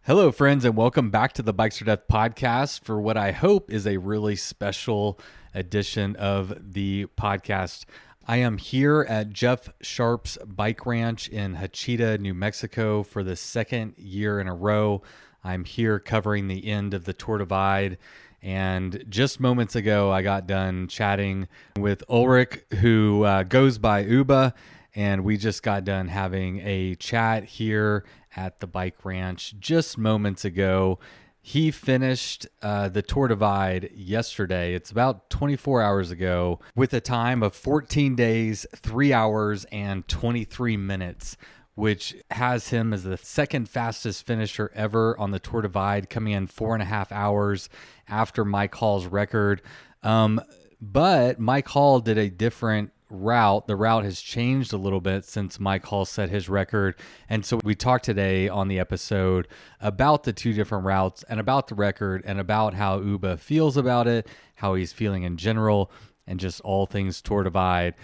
Hello, friends, and welcome back to the Bikes or Death podcast for what I hope is a really special edition of the podcast. I am here at Jeff Sharp's bike ranch in Hachita, New Mexico for the second year in a row. I'm here covering the end of the Tour Divide. And just moments ago, I got done chatting with Ulrich, who goes by Uba. And we just got done having a chat here at the bike ranch just moments ago. He finished the Tour Divide yesterday. It's about 24 hours ago with a time of 14 days, 3 hours, and 23 minutes, which has him as the second fastest finisher ever on the Tour Divide, coming in 4.5 hours after Mike Hall's record. But Mike Hall did a different route. The route has changed a little bit since Mike Hall set his record. And so we talked today on the episode about the two different routes and about the record and about how Uba feels about it, how he's feeling in general, and just all things Tour Divide.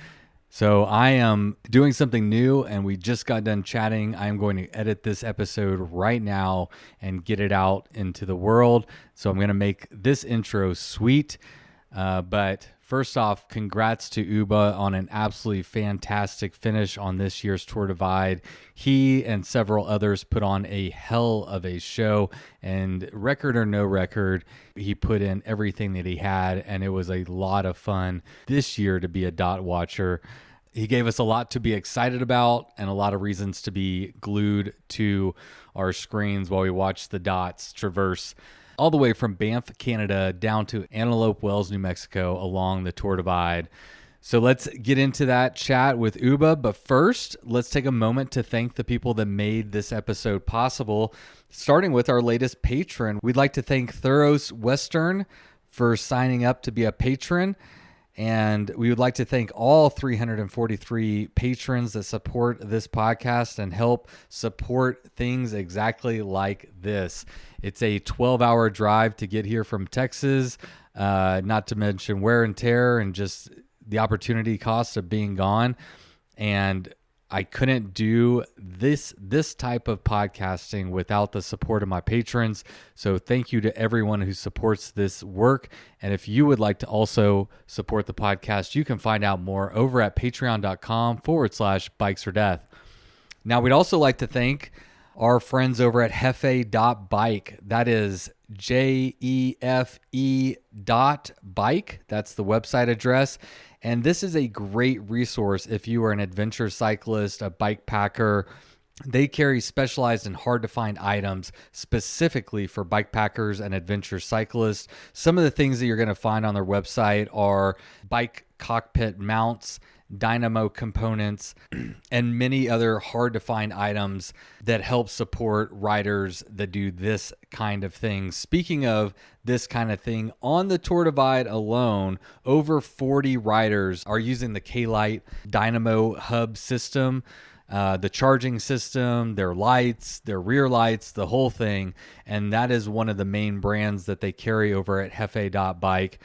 So I am doing something new and we just got done chatting. I am going to edit this episode right now and get it out into the world. So I'm going to make this intro sweet. But first off, congrats to Uba on an absolutely fantastic finish on this year's Tour Divide. He and several others put on a hell of a show, and record or no record, he put in everything that he had, and it was a lot of fun this year to be a dot watcher. He gave us a lot to be excited about and a lot of reasons to be glued to our screens while we watched the dots traverse all the way from Banff, Canada, down to Antelope Wells, New Mexico, along the Tour Divide. So let's get into that chat with Uba. But first, let's take a moment to thank the people that made this episode possible, starting with our latest patron. We'd like to thank Therros Western for signing up to be a patron. And we would like to thank all 343 patrons that support this podcast and help support things exactly like this. It's a 12-hour drive to get here from Texas, not to mention wear and tear and just the opportunity cost of being gone. And I couldn't do this type of podcasting without the support of my patrons. So thank you to everyone who supports this work. And if you would like to also support the podcast, you can find out more over at patreon.com/bikesfordeath. Now, we'd also like to thank our friends over at Jefe.bike. That is Jefe.bike. That's the website address. And this is a great resource if you are an adventure cyclist, a bike packer. They carry specialized and hard-to-find items specifically for bike packers and adventure cyclists. Some of the things that you're going to find on their website are bike cockpit mounts, dynamo components, and many other hard-to-find items that help support riders that do this kind of thing. Speaking of this kind of thing, on the Tour Divide alone, over 40 riders are using the kLite dynamo hub system, the charging system, their lights, their rear lights, the whole thing. And that is one of the main brands that they carry over at Jefe.bike.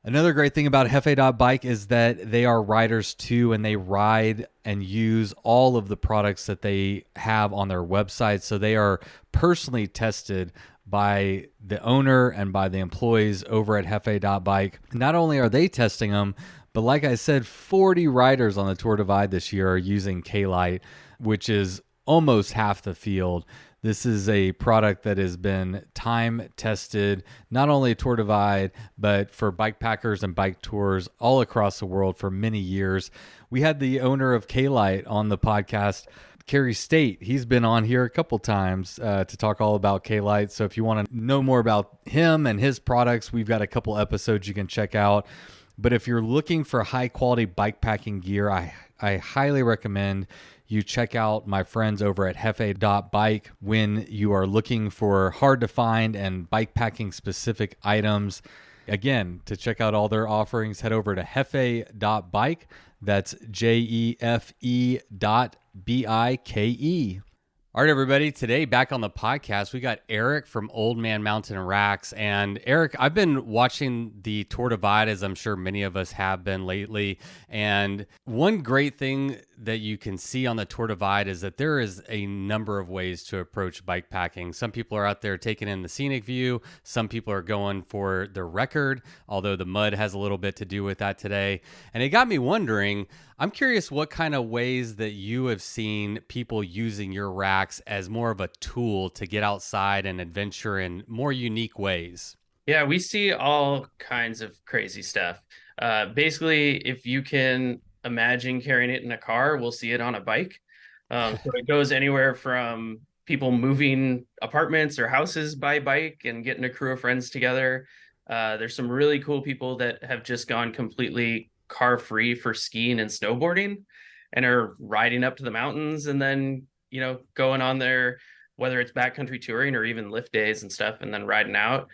Another great thing about Jefe.bike is that they are riders too, and they ride and use all of the products that they have on their website. So they are personally tested by the owner and by the employees over at Jefe.bike. Not only are they testing them, but like I said, 40 riders on the Tour Divide this year are using kLite, which is almost half the field. This is a product that has been time tested, not only at Tour Divide, but for bike packers and bike tours all across the world for many years. We had the owner of kLite on the podcast, Kerry State. He's been on here a couple times to talk all about kLite. So if you want to know more about him and his products, we've got a couple episodes you can check out. But if you're looking for high quality bike packing gear, I highly recommend you check out my friends over at Jefe.bike when you are looking for hard to find and bike packing specific items. Again, to check out all their offerings, head over to Jefe.bike. That's Jefe.bike. All right, everybody. Today, back on the podcast, we got Eric from Old Man Mountain Racks. And Eric, I've been watching the Tour Divide, as I'm sure many of us have been lately. And one great thing that you can see on the Tour Divide is that there is a number of ways to approach bike packing. Some people are out there taking in the scenic view. Some people are going for the record, although the mud has a little bit to do with that today. And it got me wondering, I'm curious what kind of ways that you have seen people using your racks as more of a tool to get outside and adventure in more unique ways. Yeah, we see all kinds of crazy stuff. Basically, if you can imagine carrying it in a car, we'll see it on a bike. So it goes anywhere from people moving apartments or houses by bike and getting a crew of friends together. There's some really cool people that have just gone completely car free for skiing and snowboarding and are riding up to the mountains and then, going on their, whether it's backcountry touring or even lift days and stuff, and then riding out.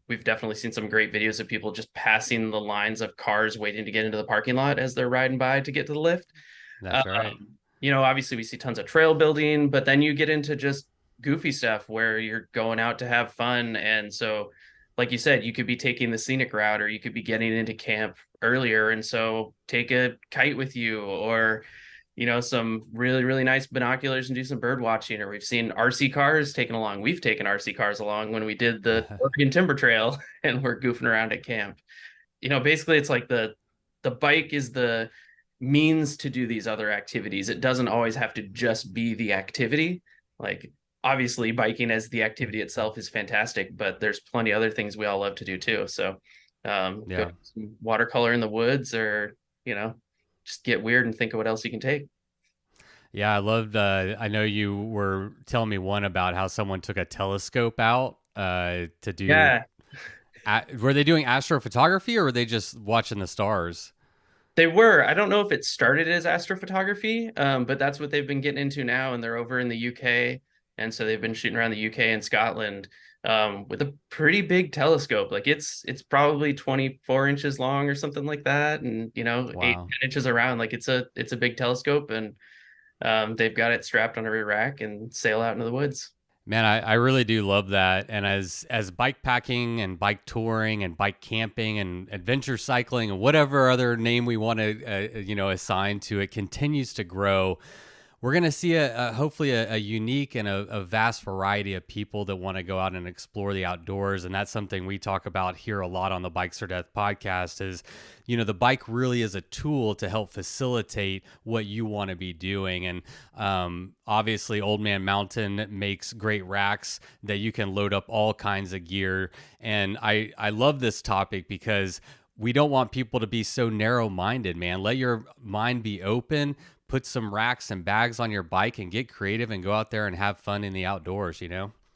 We've definitely seen some great videos of people just passing the lines of cars waiting to get into the parking lot as they're riding by to get to the lift. That's right. Obviously we see tons of trail building, but then you get into just goofy stuff where you're going out to have fun. And so, like you said, you could be taking the scenic route or you could be getting into camp earlier. And so take a kite with you or some really, really nice binoculars and do some bird watching. Or we've seen RC cars taken along. We've taken RC cars along when we did the Oregon Timber Trail and we're goofing around at camp. Basically it's like the bike is the means to do these other activities. It doesn't always have to just be the activity. Like obviously biking as the activity itself is fantastic, but there's plenty of other things we all love to do too. So go do some watercolor in the woods or, just get weird and think of what else you can take. Yeah, I loved. I know you were telling me one about how someone took a telescope out to do. Yeah, Were they doing astrophotography or were they just watching the stars? they were. I don't know if it started as astrophotography, but that's what they've been getting into now, and they're over in the UK, and so they've been shooting around the UK and Scotland with a pretty big telescope. Like it's probably 24 inches long or something like that, and 8-10 inches around. Like it's a big telescope, and they've got it strapped on a rear rack and sail out into the woods. Man, I really do love that. And as bike packing and bike touring and bike camping and adventure cycling and whatever other name we want to assign to it continues to grow, we're going to see hopefully a unique and a vast variety of people that want to go out and explore the outdoors. And that's something we talk about here a lot on the Bikes or Death podcast is, the bike really is a tool to help facilitate what you want to be doing. And obviously Old Man Mountain makes great racks that you can load up all kinds of gear. And I love this topic because we don't want people to be so narrow-minded, man. Let your mind be open. Put some racks and bags on your bike and get creative and go out there and have fun in the outdoors,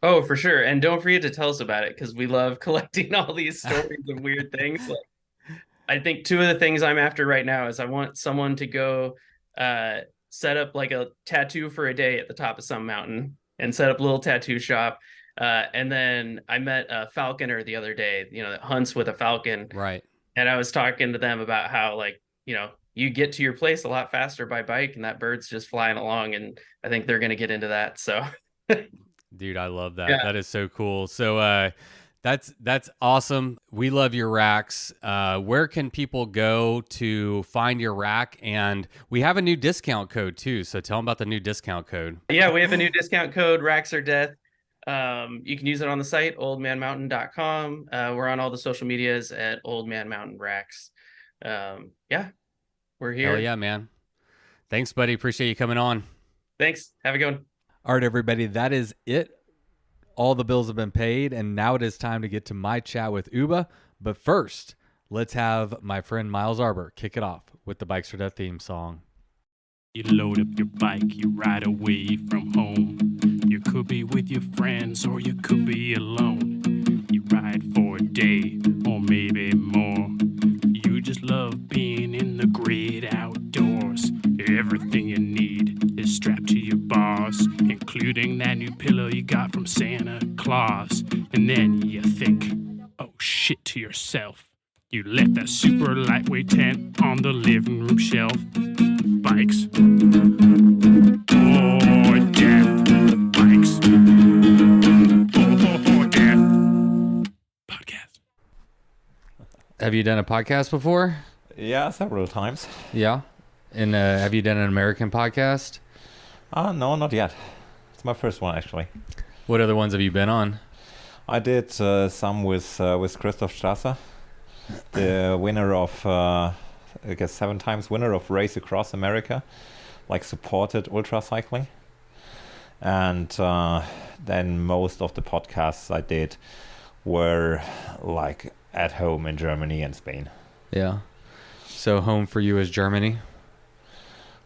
Oh, for sure. And don't forget to tell us about it because we love collecting all these stories of weird things. Like, I think two of the things I'm after right now is I want someone to go set up like a tattoo for a day at the top of some mountain and set up a little tattoo shop. And then I met a falconer the other day, that hunts with a falcon. Right. And I was talking to them about how, like, you get to your place a lot faster by bike and that bird's just flying along. And I think they're going to get into that. So, dude, I love that. Yeah. That is so cool. So, that's awesome. We love your racks. Where can people go to find your rack? And we have a new discount code too. So tell them about the new discount code. Yeah, we have a new discount code, Racks or Death. You can use it on the site, oldmanmountain.com. We're on all the social medias at Old Man Mountain Racks. Yeah, we're here. Hell yeah, man. Thanks, buddy. Appreciate you coming on. Thanks. Have a good one. All right, everybody. That is it. All the bills have been paid, and now it is time to get to my chat with Uba. But first, let's have my friend Miles Arbor kick it off with the Bikes or Death theme song. You load up your bike, you ride away from home. You could be with your friends or you could be alone. You ride for a day or maybe more. You just love being in the great outdoors. Everything you need is strapped to your bars, including that new pillow you got from Santa Claus. And then you think, oh shit, to yourself. You left that super lightweight tent on the living room shelf. Bikes or death. Bikes or death. Podcast. Have you done a podcast before? Yeah, several times. Yeah. And have you done an American podcast? No, not yet. It's my first one, actually. What other ones have you been on? I did some with Christoph Strasser, the winner of, I guess 7 times winner of Race Across America, like supported ultra cycling. And then most of the podcasts I did were like at home in Germany and Spain. Yeah. So home for you is Germany?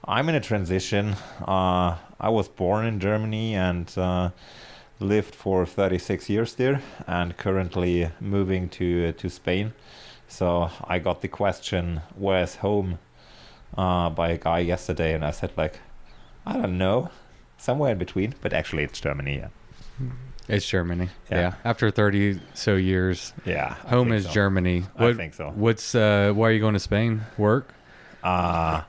I'm in a transition. I was born in Germany and lived for 36 years there, and currently moving to Spain. So I got the question, where's home, by a guy yesterday, and I said, like, I don't know, somewhere in between, but actually it's Germany. Yeah. It's Germany. Yeah. Yeah. After 30 so years, Yeah. home is Germany. I think so. What's why are you going to Spain? Work? Uh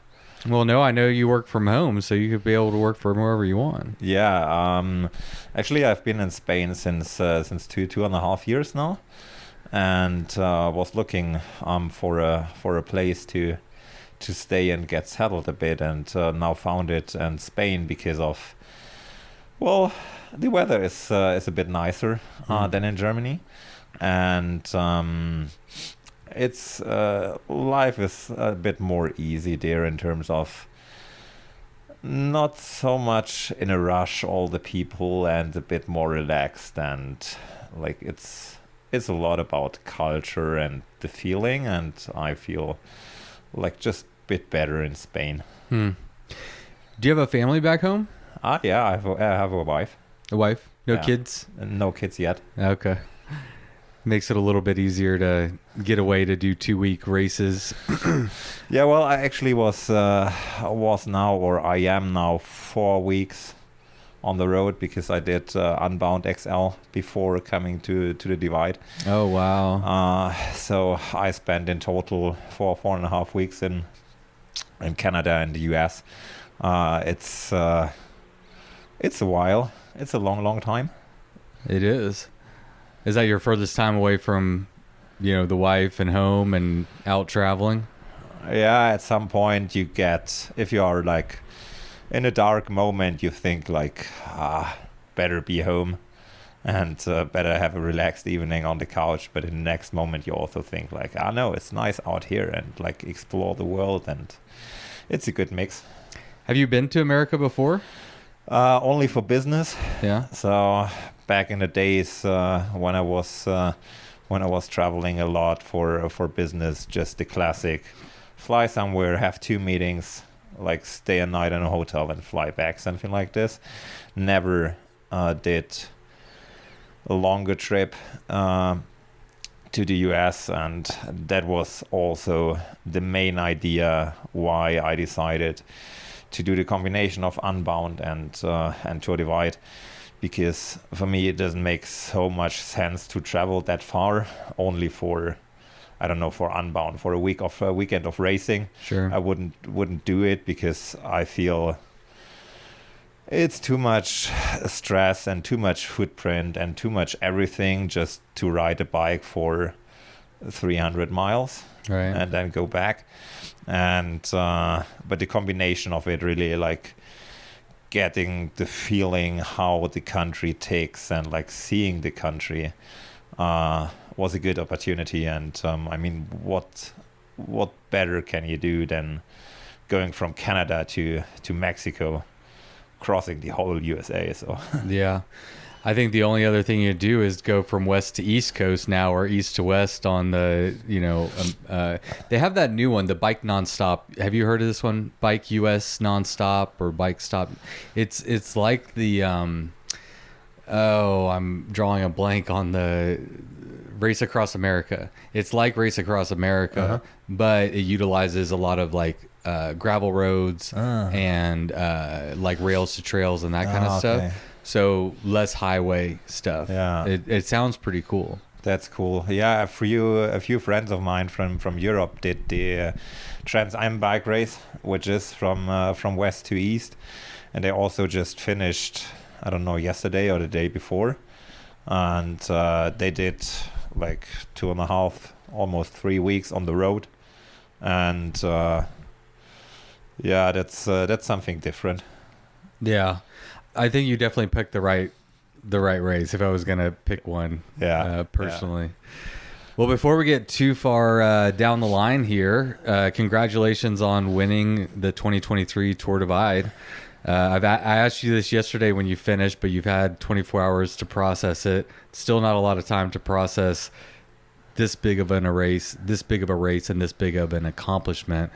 Well, no, I know you work from home, so you could be able to work from wherever you want. Yeah. Actually, I've been in Spain since 2.5 years now, and was looking for a place to stay and get settled a bit, and now found it in Spain because of, well, the weather is a bit nicer than in Germany, and it's life is a bit more easy there in terms of not so much in a rush, all the people, and a bit more relaxed, and like it's a lot about culture and the feeling, and I feel like just a bit better in Spain. Do you have a family back home? Yeah, I have a wife. A wife? No Yeah. kids? No kids yet. Okay. Makes it a little bit easier to get away to do 2-week races. Yeah, well, I actually was now, or I am now, 4 weeks on the road because I did Unbound XL before coming to the Divide. Oh, wow. So I spent in total 4.5 weeks in Canada and the US. It's a while. It's a long time. It is. Is that your furthest time away from, the wife and home and out traveling? Yeah, at some point you get, if you are like in a dark moment, you think like, better be home and better have a relaxed evening on the couch. But in the next moment you also think like, no, it's nice out here and like explore the world, and it's a good mix. Have you been to America before? Only for business. Yeah. So back in the days when I was traveling a lot for business, just the classic fly somewhere, have 2 meetings, like stay a night in a hotel and fly back, something like this. Never did a longer trip to the US, and that was also the main idea why I decided to do the combination of Unbound and Tour Divide, because for me it doesn't make so much sense to travel that far only for, I don't know, for Unbound, for a weekend of racing. Sure. I wouldn't do it because I feel it's too much stress and too much footprint and too much everything just to ride a bike for 300 miles. Right. And then go back. And but the combination of it, really like getting the feeling how the country ticks and like seeing the country was a good opportunity. And I mean, what better can you do than going from Canada to Mexico, crossing the whole USA? So Yeah. I think the only other thing you do is go from west to east coast now, or east to west on the, they have that new one, the Bike Nonstop. Have you heard of this one? Bike US Nonstop or Bike Stop. It's like the, I'm drawing a blank on the Race Across America. It's like Race Across America, but it utilizes a lot of like gravel roads and like rails to trails and that kind of stuff. So less highway stuff. Yeah. It sounds pretty cool. That's cool. Yeah, a few friends of mine from Europe did the Trans Am bike race, which is from west to east, and they also just finished, I don't know, yesterday or the day before, and they did like 2.5, almost 3 weeks on the road, and Yeah, that's something different. Yeah, I think you definitely picked the right race if I was gonna pick one. Yeah, personally. Well, before we get too far down the line here, congratulations on winning the 2023 Tour Divide. I asked you this yesterday when you finished, but you've had 24 hours to process it. Still not a lot of time to process this big of a race, and this big of an accomplishment.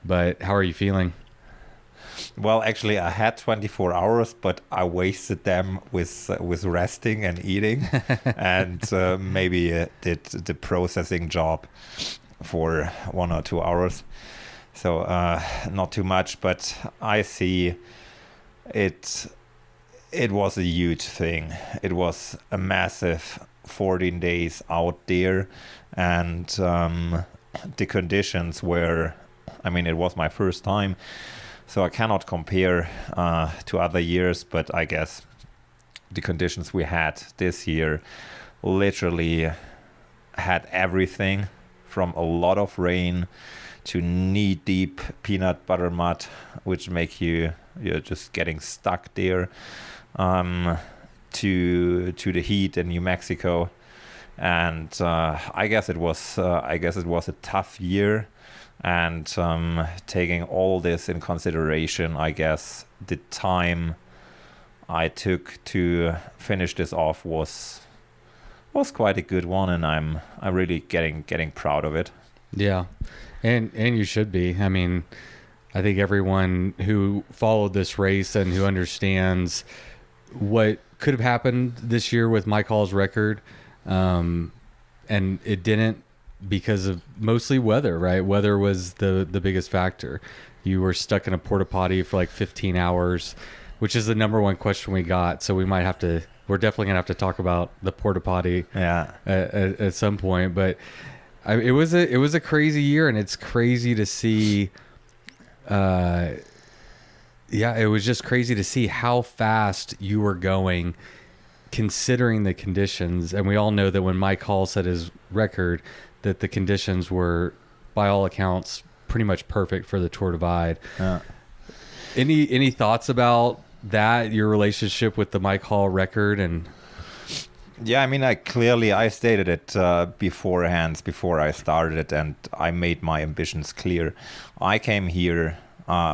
But how are you feeling? Well, actually, I had 24 hours, but I wasted them with resting and eating, and maybe did the processing job for 1 or 2 hours. So not too much, but I see it. It was a huge thing. It was a massive 14 days out there, and the conditions were. I mean, it was my first time. So I cannot compare to other years, but I guess the conditions we had this year literally had everything from a lot of rain to knee-deep peanut butter mud, which make you're just getting stuck there, to the heat in New Mexico, and I guess it was a tough year. And taking all this in consideration, I guess the time I took to finish this off was quite a good one, and I'm really getting proud of it. Yeah, and you should be. I mean, I think everyone who followed this race and who understands what could have happened this year with Mike Hall's record, and it didn't. Because of mostly weather, right? Weather was the biggest factor. You were stuck in a porta potty for like 15 hours, which is the number one question we got. So we're definitely gonna have to talk about the porta potty at some point. But it was a crazy year, and it's crazy to see. It was just crazy to see how fast you were going, considering the conditions. And we all know that when Mike Hall set his record, that the conditions were, by all accounts, pretty much perfect for the Tour Divide. Any thoughts about that, your relationship with the Mike Hall record? And yeah, I mean, I stated it beforehand, before I started it, and I made my ambitions clear. I came here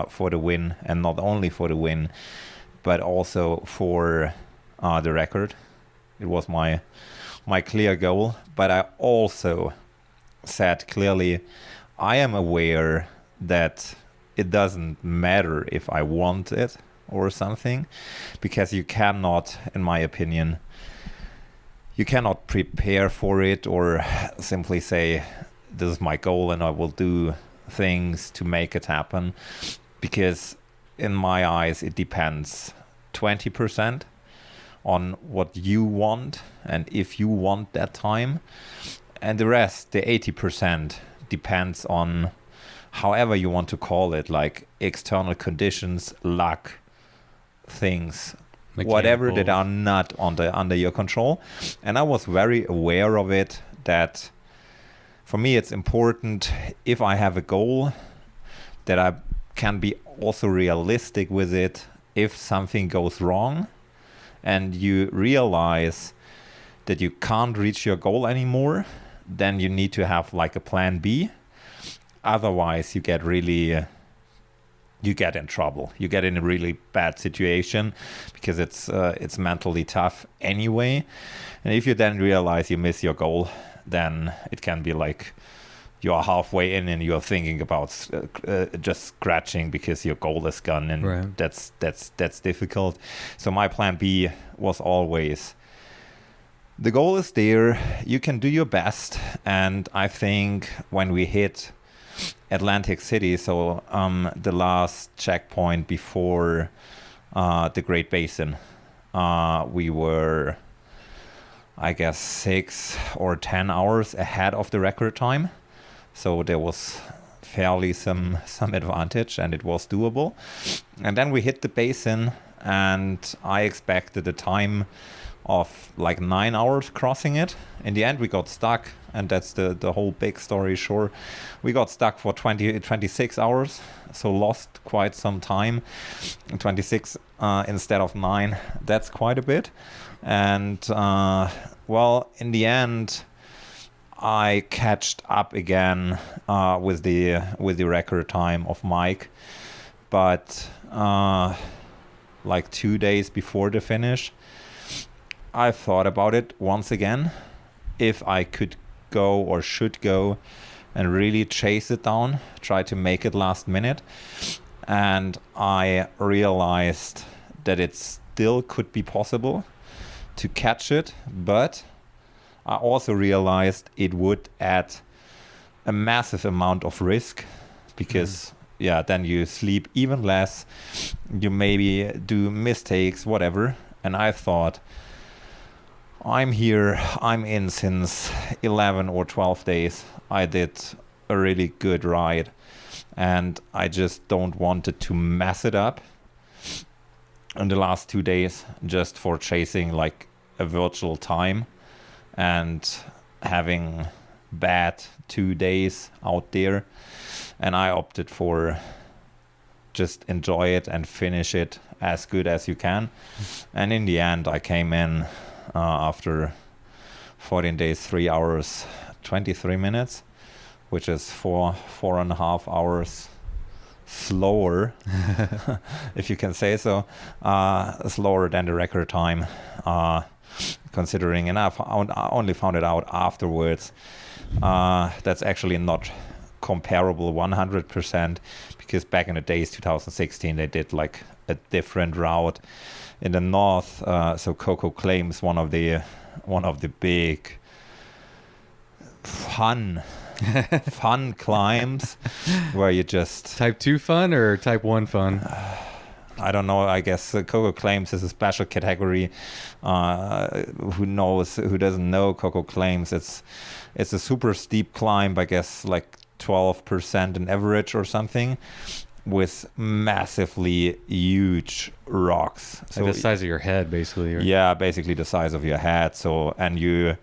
for the win, and not only for the win, but also for the record. It was my clear goal, but I also said clearly, I am aware that it doesn't matter if I want it or something, because you cannot, in my opinion, you cannot prepare for it or simply say, this is my goal and I will do things to make it happen, because in my eyes, it depends 20% on what you want and if you want that time. And the rest, the 80%, depends on however you want to call it, like external conditions, luck, things, whatever that are not under your control. And I was very aware of it, that for me it's important, if I have a goal, that I can be also realistic with it. If something goes wrong and you realize that you can't reach your goal anymore, then you need to have like a plan B. Otherwise, you get in trouble. You get in a really bad situation, because it's mentally tough anyway. And if you then realize you miss your goal, then it can be like you're halfway in and you're thinking about just scratching because your goal is gone, and right. That's difficult. So my plan B was always, the goal is there, you can do your best. And I think when we hit Atlantic City, so the last checkpoint before the Great Basin, we were, I guess, 6 or 10 hours ahead of the record time. So there was fairly some advantage, and it was doable. And then we hit the basin, and I expected a time of like 9 hours crossing it. In the end, we got stuck, and that's the whole big story. Sure, we got stuck for 26 hours, so lost quite some time. 26 instead of 9, that's quite a bit. And well, in the end, I catched up again with the record time of Mike, but like 2 days before the finish, I thought about it once again, if I could go or should go and really chase it down, try to make it last minute. And I realized that it still could be possible to catch it, but I also realized it would add a massive amount of risk, because then you sleep even less, you maybe do mistakes, whatever. And I thought, I'm here, I'm in since 11 or 12 days. I did a really good ride, and I just don't want it to mess it up in the last 2 days just for chasing like a virtual time and having bad 2 days out there. And I opted for just enjoy it and finish it as good as you can. And in the end, I came in after 14 days, 3 hours, 23 minutes, which is 4.5 hours slower, if you can say so, slower than the record time, considering. And I only found it out afterwards. That's actually not comparable 100%, because back in the days 2016 they did like a different route in the north. So Coco claims one of the big fun climbs where you just Type 2 fun or type 1 fun? I don't know. I guess Coco claims is a special category. Who doesn't know Coco claims? It's a super steep climb, I guess like 12% in average or something, with massively huge rocks. So like the size of your head, basically. Right? Yeah, basically the size of your head. So, and you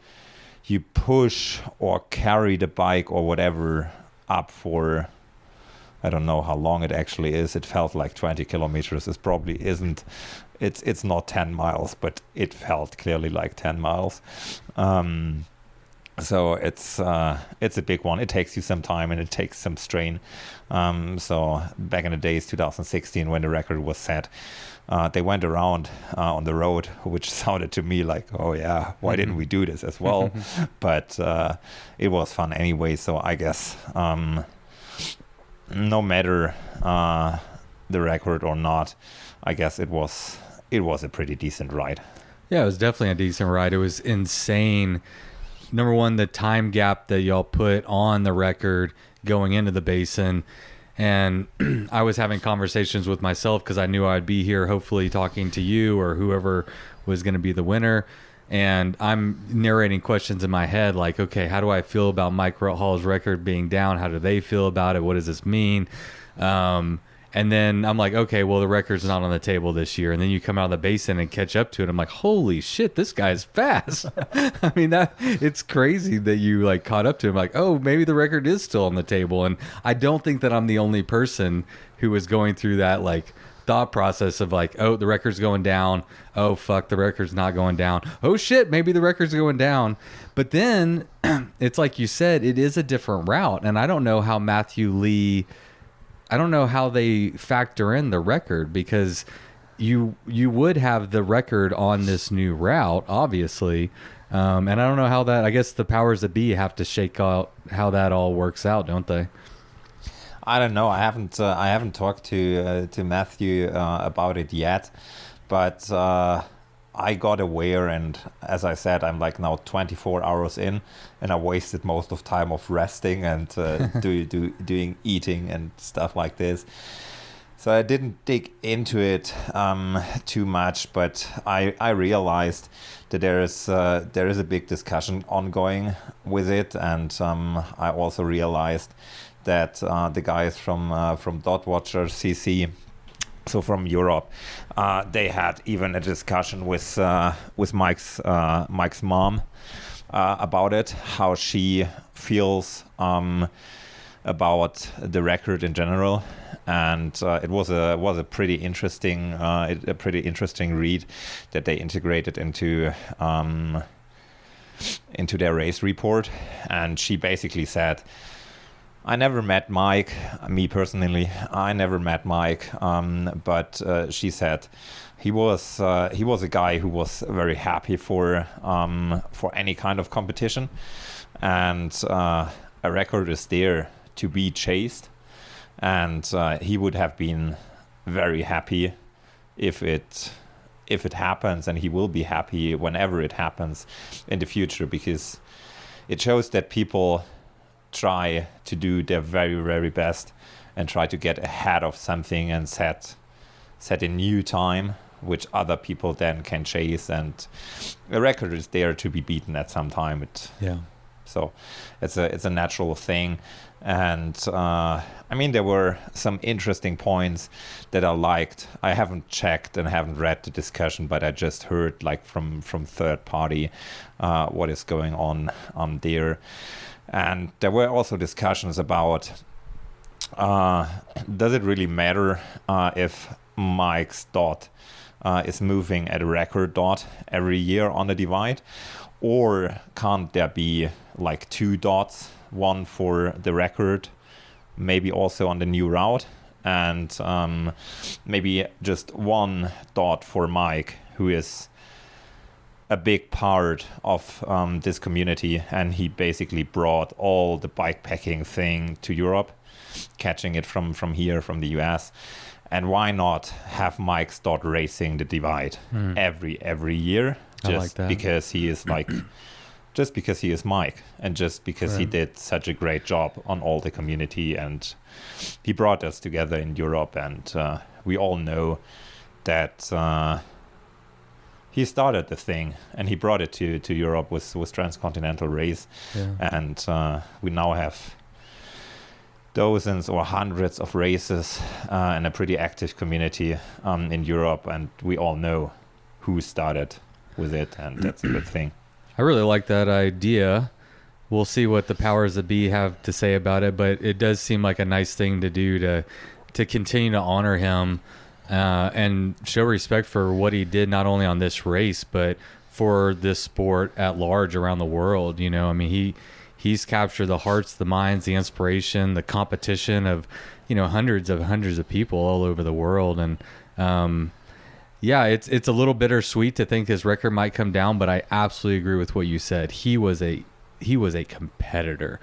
push or carry the bike or whatever up for, I don't know how long it actually is. It felt like 20 kilometers. It probably isn't. It's not 10 miles, but it felt clearly like 10 miles. So it's a big one. It takes you some time and it takes some strain. So back in the days, 2016, when the record was set, they went around on the road, which sounded to me like, oh yeah, why didn't we do this as well? But it was fun anyway. So I guess no matter the record or not, I guess it was a pretty decent ride. Yeah, it was definitely a decent ride. It was insane. Number one, the time gap that y'all put on the record going into the basin. And I was having conversations with myself because I knew I'd be here hopefully talking to you or whoever was going to be the winner. And I'm narrating questions in my head like, okay, how do I feel about Mike Hall's record being down? How do they feel about it? What does this mean? And then I'm like, okay, well, the record's not on the table this year. And then you come out of the basin and catch up to it. I'm like, holy shit, this guy's fast. I mean, it's crazy that you like caught up to him. Like, oh, maybe the record is still on the table. And I don't think that I'm the only person who was going through that like thought process of like, oh, the record's going down. Oh, fuck, the record's not going down. Oh, shit, maybe the record's going down. But then it's like you said, it is a different route. And I don't know how I don't know how they factor in the record, because you would have the record on this new route, obviously. And I don't know how that, I guess the powers that be have to shake out how that all works out, don't they? I don't know. I haven't talked to Matthew about it yet, but I got aware, and as I said, I'm like now 24 hours in, and I wasted most of time of resting and doing eating and stuff like this. So I didn't dig into it too much, but I realized that there is a big discussion ongoing with it, and I also realized that the guys from Dot Watcher CC so from Europe. They had even a discussion with Mike's mom about it, how she feels about the record in general, and it was a pretty interesting read that they integrated into their race report. And she basically said, I never met Mike, me personally. I never met Mike, but she said he was a guy who was very happy for any kind of competition, and a record is there to be chased, and he would have been very happy if it happens, and he will be happy whenever it happens in the future, because it shows that people try to do their very, very best and try to get ahead of something and set a new time which other people then can chase, and a record is there to be beaten at some time. So it's a natural thing. And I mean, there were some interesting points that I liked. I haven't checked and haven't read the discussion, but I just heard like from third party what is going on there. And there were also discussions about does it really matter if Mike's dot is moving at a record dot every year on the divide, or can't there be like 2 dots, one for the record, maybe also on the new route, and maybe just 1 dot for Mike, who is a big part of this community, and he basically brought all the bikepacking thing to Europe, catching it from here, from the US. And why not have Mike start racing the divide every year, just because he is like, just because he is Mike, and just because he did such a great job on all the community, and he brought us together in Europe. And we all know that he started the thing, and he brought it to Europe with Transcontinental Race. And we now have dozens or hundreds of races and a pretty active community in Europe, and we all know who started with it, and that's a good thing. I really like that idea. We'll see what the powers that be have to say about it, but it does seem like a nice thing to do to continue to honor him and show respect for what he did, not only on this race, but for this sport at large around the world. You know, I mean, he's captured the hearts, the minds, the inspiration, the competition of, you know, hundreds of people all over the world. And it's a little bittersweet to think his record might come down, but I absolutely agree with what you said. He was a competitor,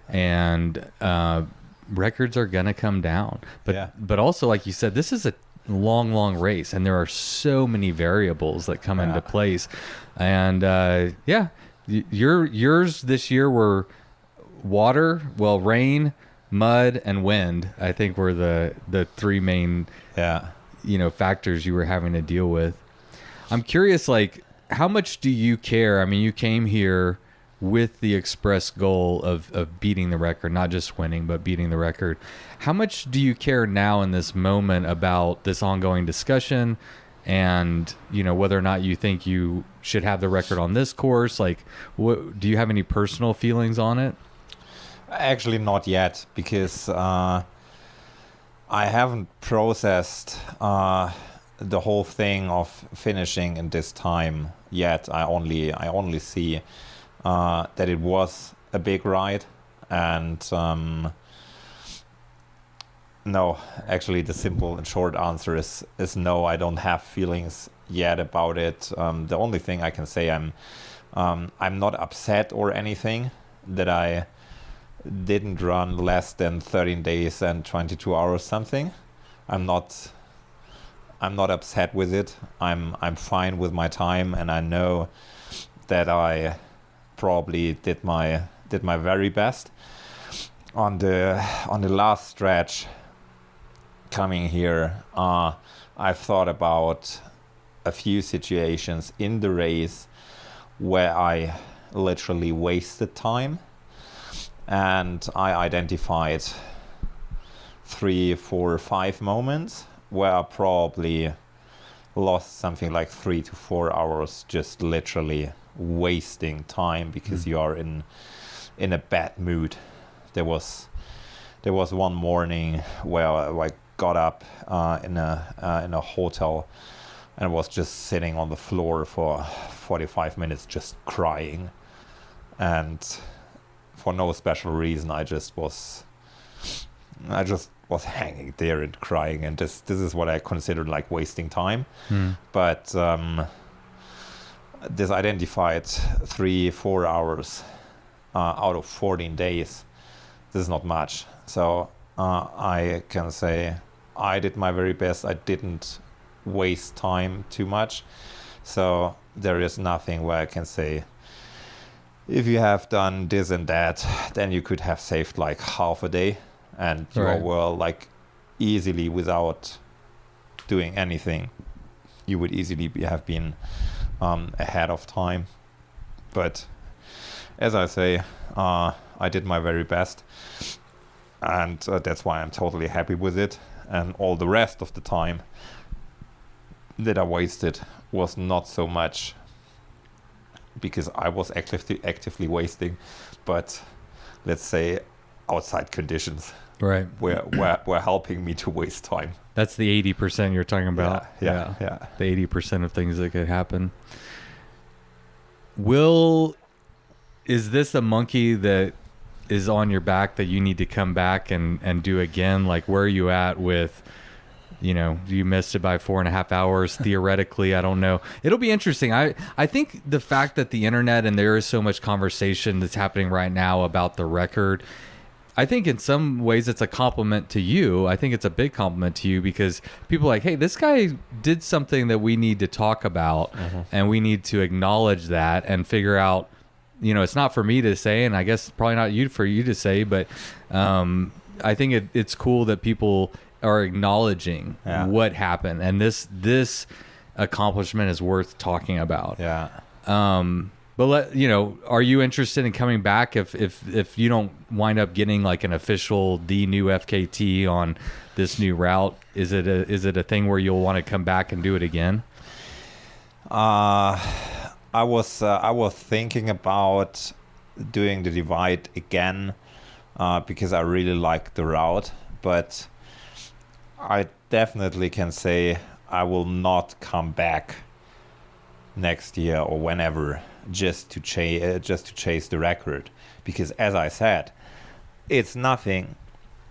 and records are gonna come down. But also, like you said, this is a long race, and there are so many variables that come into place. And yours this year were rain, mud, and wind. I think were the 3 main factors you were having to deal with. I'm curious, like, how much do you care? I mean, you came here with the express goal of beating the record, not just winning, but beating the record. How much do you care now in this moment about this ongoing discussion, and, you know, whether or not you think you should have the record on this course? Like, what do you have any personal feelings on it? Actually, not yet, because I haven't processed the whole thing of finishing in this time yet. I only see that it was a big ride, and no, actually the simple and short answer is no. I don't have feelings yet about it. The only thing I can say, I'm not upset or anything that I didn't run less than 13 days and 22 hours something. I'm not upset with it. I'm fine with my time, and I know that I probably did my very best on the last stretch coming here. I've thought about a few situations in the race where I literally wasted time, and I identified 3, 4, 5 moments where I probably lost something like 3 to 4 hours just literally wasting time because you are in a bad mood. There was one morning where I got up in a hotel and was just sitting on the floor for 45 minutes just crying, and for no special reason I just was hanging there and crying, and this is what I considered like wasting time. But this identified 3-4 hours out of 14 days. This is not much, so I can say I did my very best. I didn't waste time too much, so there is nothing where I can say if you have done this and that, then you could have saved like half a day, and you were like easily, without doing anything, you would easily have been ahead of time. But as I say, I did my very best, and that's why I'm totally happy with it. And all the rest of the time that I wasted was not so much because I was actively wasting, but let's say outside conditions were helping me to waste time. That's the 80% you're talking about. Yeah. The 80% of things that could happen. Is this a monkey that is on your back that you need to come back and do again? Like, where are you at with, you missed it by 4.5 hours theoretically? I don't know. It'll be interesting. I think the fact that the internet, and there is so much conversation that's happening right now about the record, I think in some ways it's a compliment to you. I think it's a big compliment to you, because people are like, hey, this guy did something that we need to talk about, and we need to acknowledge that and figure out, it's not for me to say, and I guess probably not for you to say, but I think it's cool that people are acknowledging what happened, and this accomplishment is worth talking about. But are you interested in coming back if you don't wind up getting like an official new FKT on this new route? Is it a thing where you'll want to come back and do it again? I was thinking about doing the divide again because I really like the route, but I definitely can say I will not come back next year or whenever just to chase the record, because as I said, it's nothing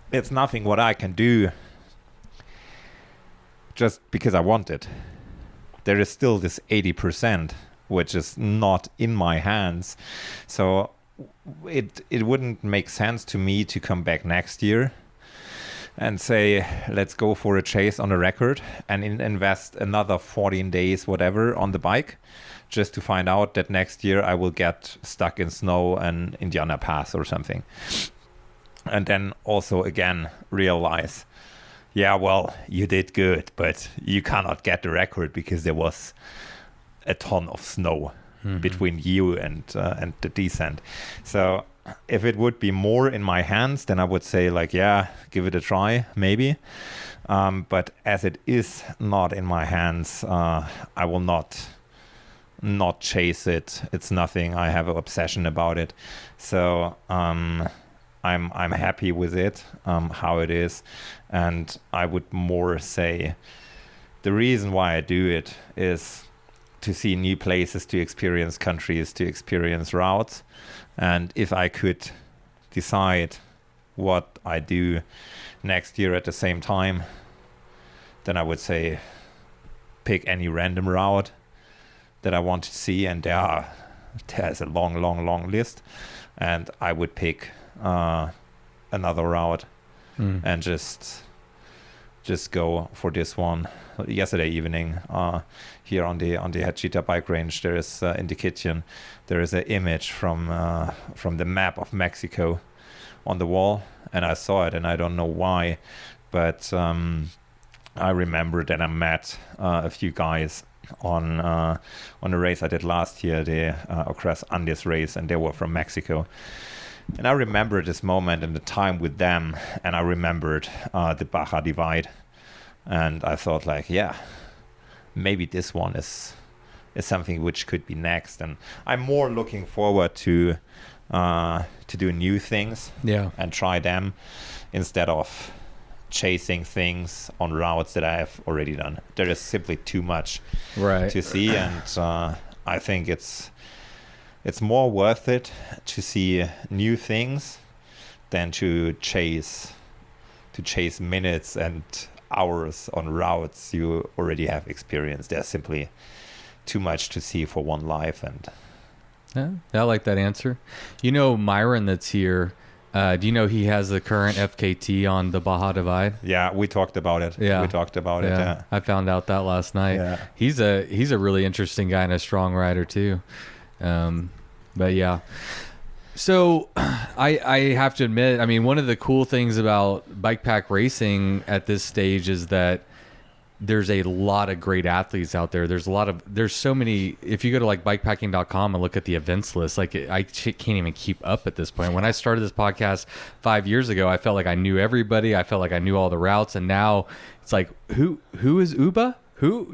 what I can do just because I want it. There is still this 80% which is not in my hands, so it wouldn't make sense to me to come back next year and say, let's go for a chase on a record and invest another 14 days whatever on the bike, just to find out that next year I will get stuck in snow and Indiana Pass or something. And then also again realize, you did good, but you cannot get the record because there was a ton of snow between you and the descent. So if it would be more in my hands, then I would say give it a try, maybe. But as it is not in my hands, I will not chase it. It's nothing. I have an obsession about it. So I'm happy with it, how it is. And I would more say the reason why I do it is to see new places, to experience countries, to experience routes. And if I could decide what I do next year at the same time, then I would say pick any random route that I want to see, and there's a long list, and I would pick another route and just go for this one. Yesterday evening, here on the Hachita bike range, there is in the kitchen, there is an image from the map of Mexico on the wall, and I saw it, and I don't know why, but I remember that I met a few guys on a race I did last year, the Across Andes race, and they were from Mexico. And I remember this moment and the time with them, and I remembered the Baja Divide, And I thought like, yeah, maybe this one is something which could be next. And I'm more looking forward to do new things and try them instead of chasing things on routes that I have already done. There is simply too much to see, and I think it's more worth it to see new things than to chase minutes and hours on routes you already have experienced. There's simply too much to see for one life. And I like that answer. Myron that's here, do you know he has the current FKT on the Baja Divide? Yeah, we talked about it. Yeah. I found out that last night. Yeah. He's a really interesting guy and a strong rider too. But yeah. So I have to admit, I mean, one of the cool things about bike pack racing at this stage is that there's a lot of great athletes out there. There's so many. If you go to like bikepacking.com and look at the events list, like I can't even keep up at this point. When I started this podcast 5 years ago, I felt like I knew everybody. I felt like I knew all the routes, and now it's like, who is Uba? Who,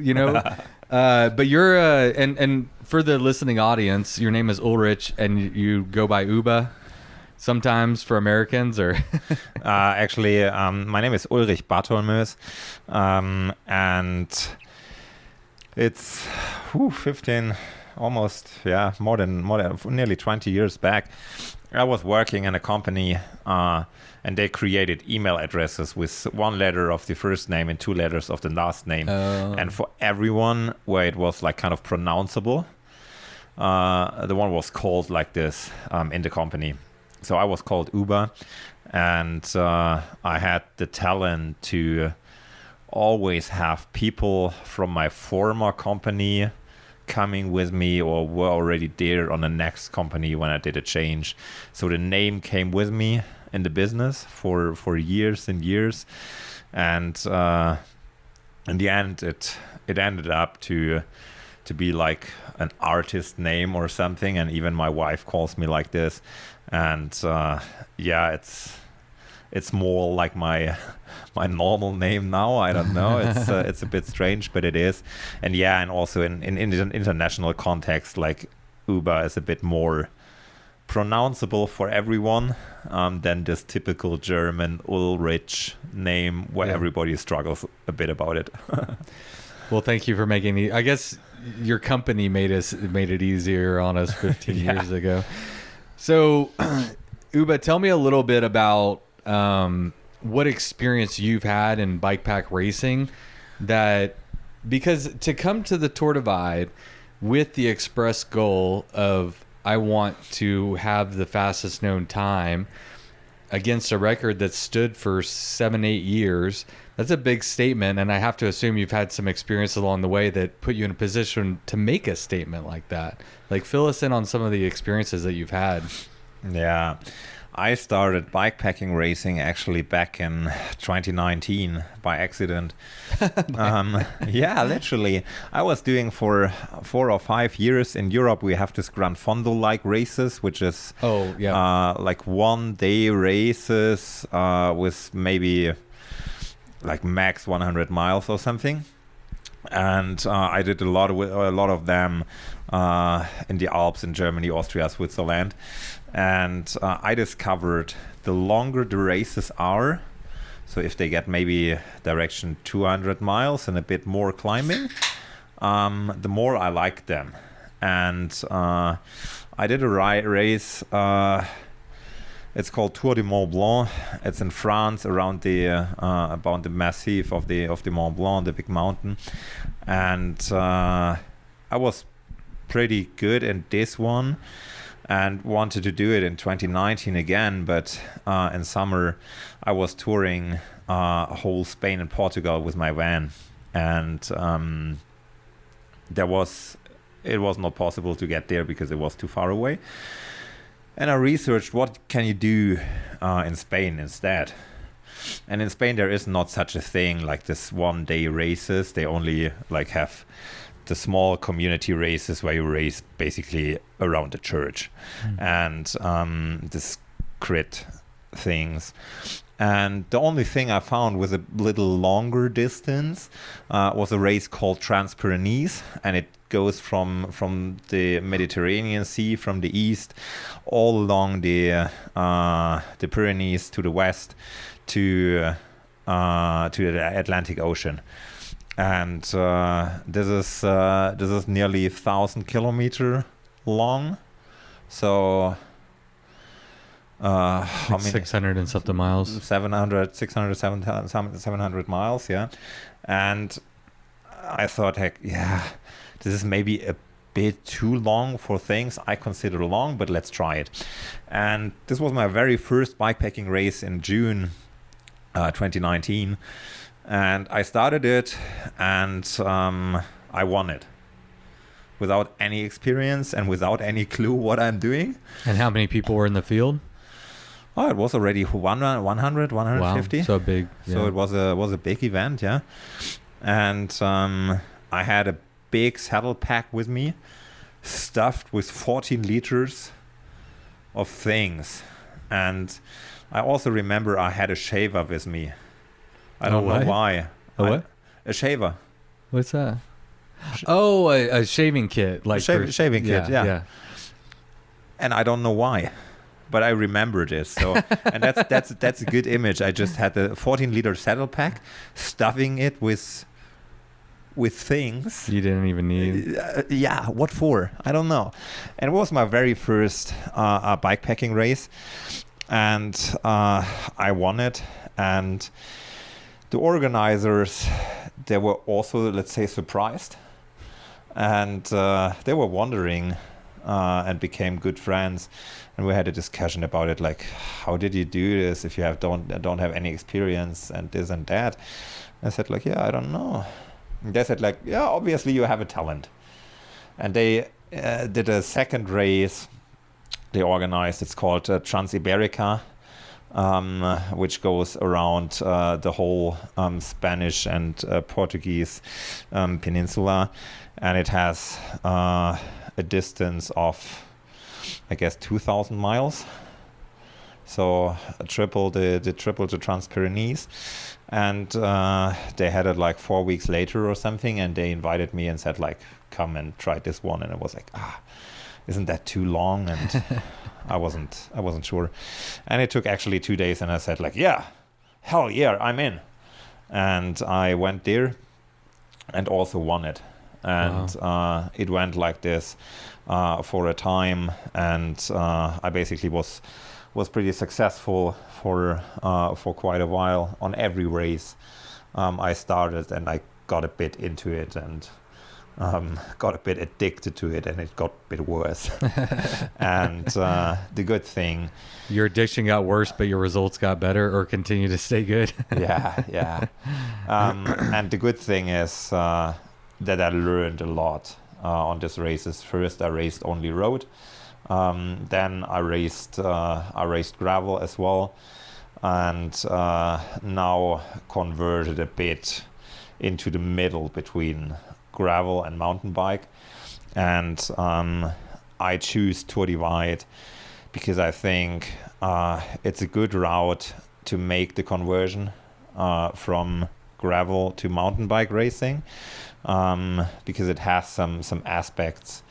but you're and for the listening audience, your name is Ulrich, and you go by Uba sometimes for Americans, or actually, my name is Ulrich Barthomoes, and it's 15, almost more than nearly 20 years back. I was working in a company, and they created email addresses with one letter of the first name and two letters of the last name, and for everyone where it was like kind of pronounceable, the one was called like this in the company. So I was called Uber, and I had the talent to always have people from my former company coming with me or were already there on the next company when I did a change. So the name came with me in the business for years and years. And in the end, it ended up to be like an artist name or something. And even my wife calls me like this. And it's more like my normal name now. I don't know. It's a bit strange, but it is. And and also in an international context, like Uber is a bit more pronounceable for everyone than this typical German Ulrich name where everybody struggles a bit about it. Well, thank you for making it. I guess your company made it easier on us 15 years ago. So, Uba, tell me a little bit about what experience you've had in bike pack racing, because to come to the Tour Divide with the express goal of I want to have the fastest known time against a record that stood for 7-8 years, that's a big statement, and I have to assume you've had some experience along the way that put you in a position to make a statement like that. Like, fill us in on some of the experiences that you've had. Yeah, I started bikepacking racing actually back in 2019 by accident. Literally. I was doing for 4 or 5 years in Europe. We have this Gran Fondo-like races, which is like 1 day races with maybe like max 100 miles or something. And I did a lot of them in the Alps in Germany, Austria, Switzerland. And I discovered the longer the races are, so if they get maybe direction 200 miles and a bit more climbing, the more I like them. And I did a race, it's called Tour du Mont Blanc. It's in France, around about the massif of the Mont Blanc, the big mountain. And I was pretty good in this one and wanted to do it in 2019 again, but in summer I was touring whole Spain and Portugal with my van, and it was not possible to get there because it was too far away. And I researched what can you do in Spain instead. And in Spain there is not such a thing like this 1 day races. They only like have the small community races where you race basically around the church and this crit things. And the only thing I found with a little longer distance was a race called Trans-Pyrenees, and it goes from the Mediterranean Sea from the east all along the Pyrenees to the west to the Atlantic Ocean. And this is nearly 1,000 kilometer long. So like 600 and something miles. 700 miles, yeah. And I thought, heck, yeah, this is maybe a bit too long for things I consider long, but let's try it. And this was my very first bikepacking race in June 2019. And I started it, and I won it without any experience and without any clue what I'm doing. And how many people were in the field? Oh, it was already 100, 150. Wow, so big. Yeah. So it was a big event, yeah. And I had a big saddle pack with me, stuffed with 14 liters of things. And I also remember I had a shaver with me. I don't know why. What? A shaver. What's that? Oh, a shaving kit. Like shaving kit, yeah. And I don't know why, but I remember this. So, and that's a good image. I just had the 14-liter saddle pack, stuffing it with things you didn't even need. Yeah, what for? I don't know. And it was my very first bikepacking race, and I won it. And the organizers, they were also, let's say, surprised, and they were wondering and became good friends. And we had a discussion about it, like, how did you do this if you don't have any experience and this and that? I said, like, yeah, I don't know. And they said, like, yeah, obviously you have a talent. And they did a second race they organized. It's called Trans-Iberica, which goes around the whole Spanish and Portuguese peninsula. And it has a distance of, I guess, 2,000 miles. So triple the Trans-Pyrenees. And they had it like 4 weeks later or something, and they invited me and said, like, come and try this one. And I was like, isn't that too long? And I wasn't sure. And it took actually 2 days, and I said, like, yeah, hell yeah, I'm in. And I went there and also won it. And it went like this for a time, and I basically was pretty successful for quite a while on every race I started, and I got a bit into it and got a bit addicted to it, and it got a bit worse. And the good thing, your addiction got worse, but your results got better or continue to stay good. yeah. And the good thing is that I learned a lot on these races. First, I raced only road. Then I raced gravel as well, and now converted a bit into the middle between gravel and mountain bike. And I choose Tour Divide because I think it's a good route to make the conversion from gravel to mountain bike racing, because it has some aspects.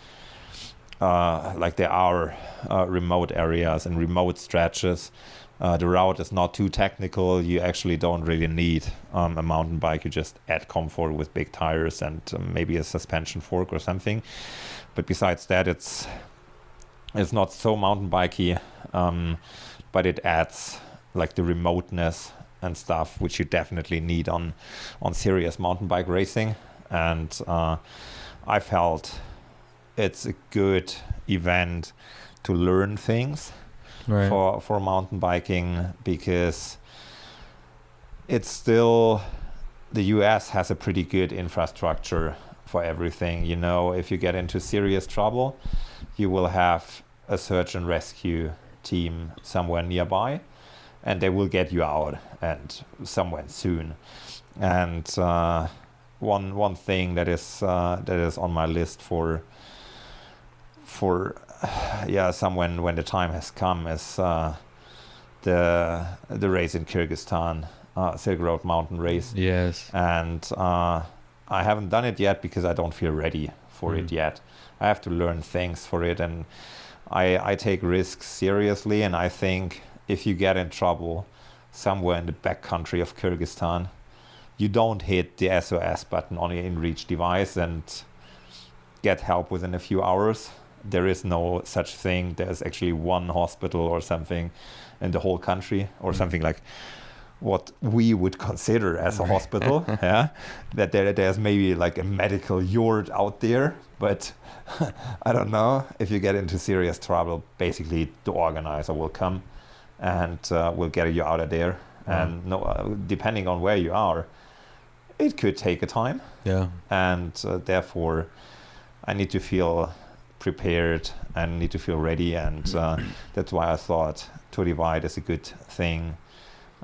Like there are remote areas and remote stretches. The route is not too technical. You actually don't really need a mountain bike. You just add comfort with big tires and maybe a suspension fork or something. But besides that, it's not so mountain bikey, but it adds like the remoteness and stuff, which you definitely need on serious mountain bike racing. And I felt it's a good event to learn things for mountain biking, because it's still, the US has a pretty good infrastructure for everything. You know, if you get into serious trouble, you will have a search and rescue team somewhere nearby, and they will get you out and somewhere soon. And one thing that is on my list for someone when the time has come is the race in Kyrgyzstan, Silk Road Mountain Race. Yes. And I haven't done it yet because I don't feel ready for it yet. I have to learn things for it, and I take risks seriously. And I think if you get in trouble somewhere in the backcountry of Kyrgyzstan, you don't hit the SOS button on your InReach device and get help within a few hours. There is no such thing. There's actually one hospital or something in the whole country, or something like what we would consider as a hospital. Yeah, that there's maybe like a medical yard out there, but I don't know. If you get into serious trouble, basically the organizer will come and will get you out of there. And depending on where you are, it could take a time. Yeah. And therefore, I need to feel prepared and need to feel ready. And that's why I thought Tour Divide is a good thing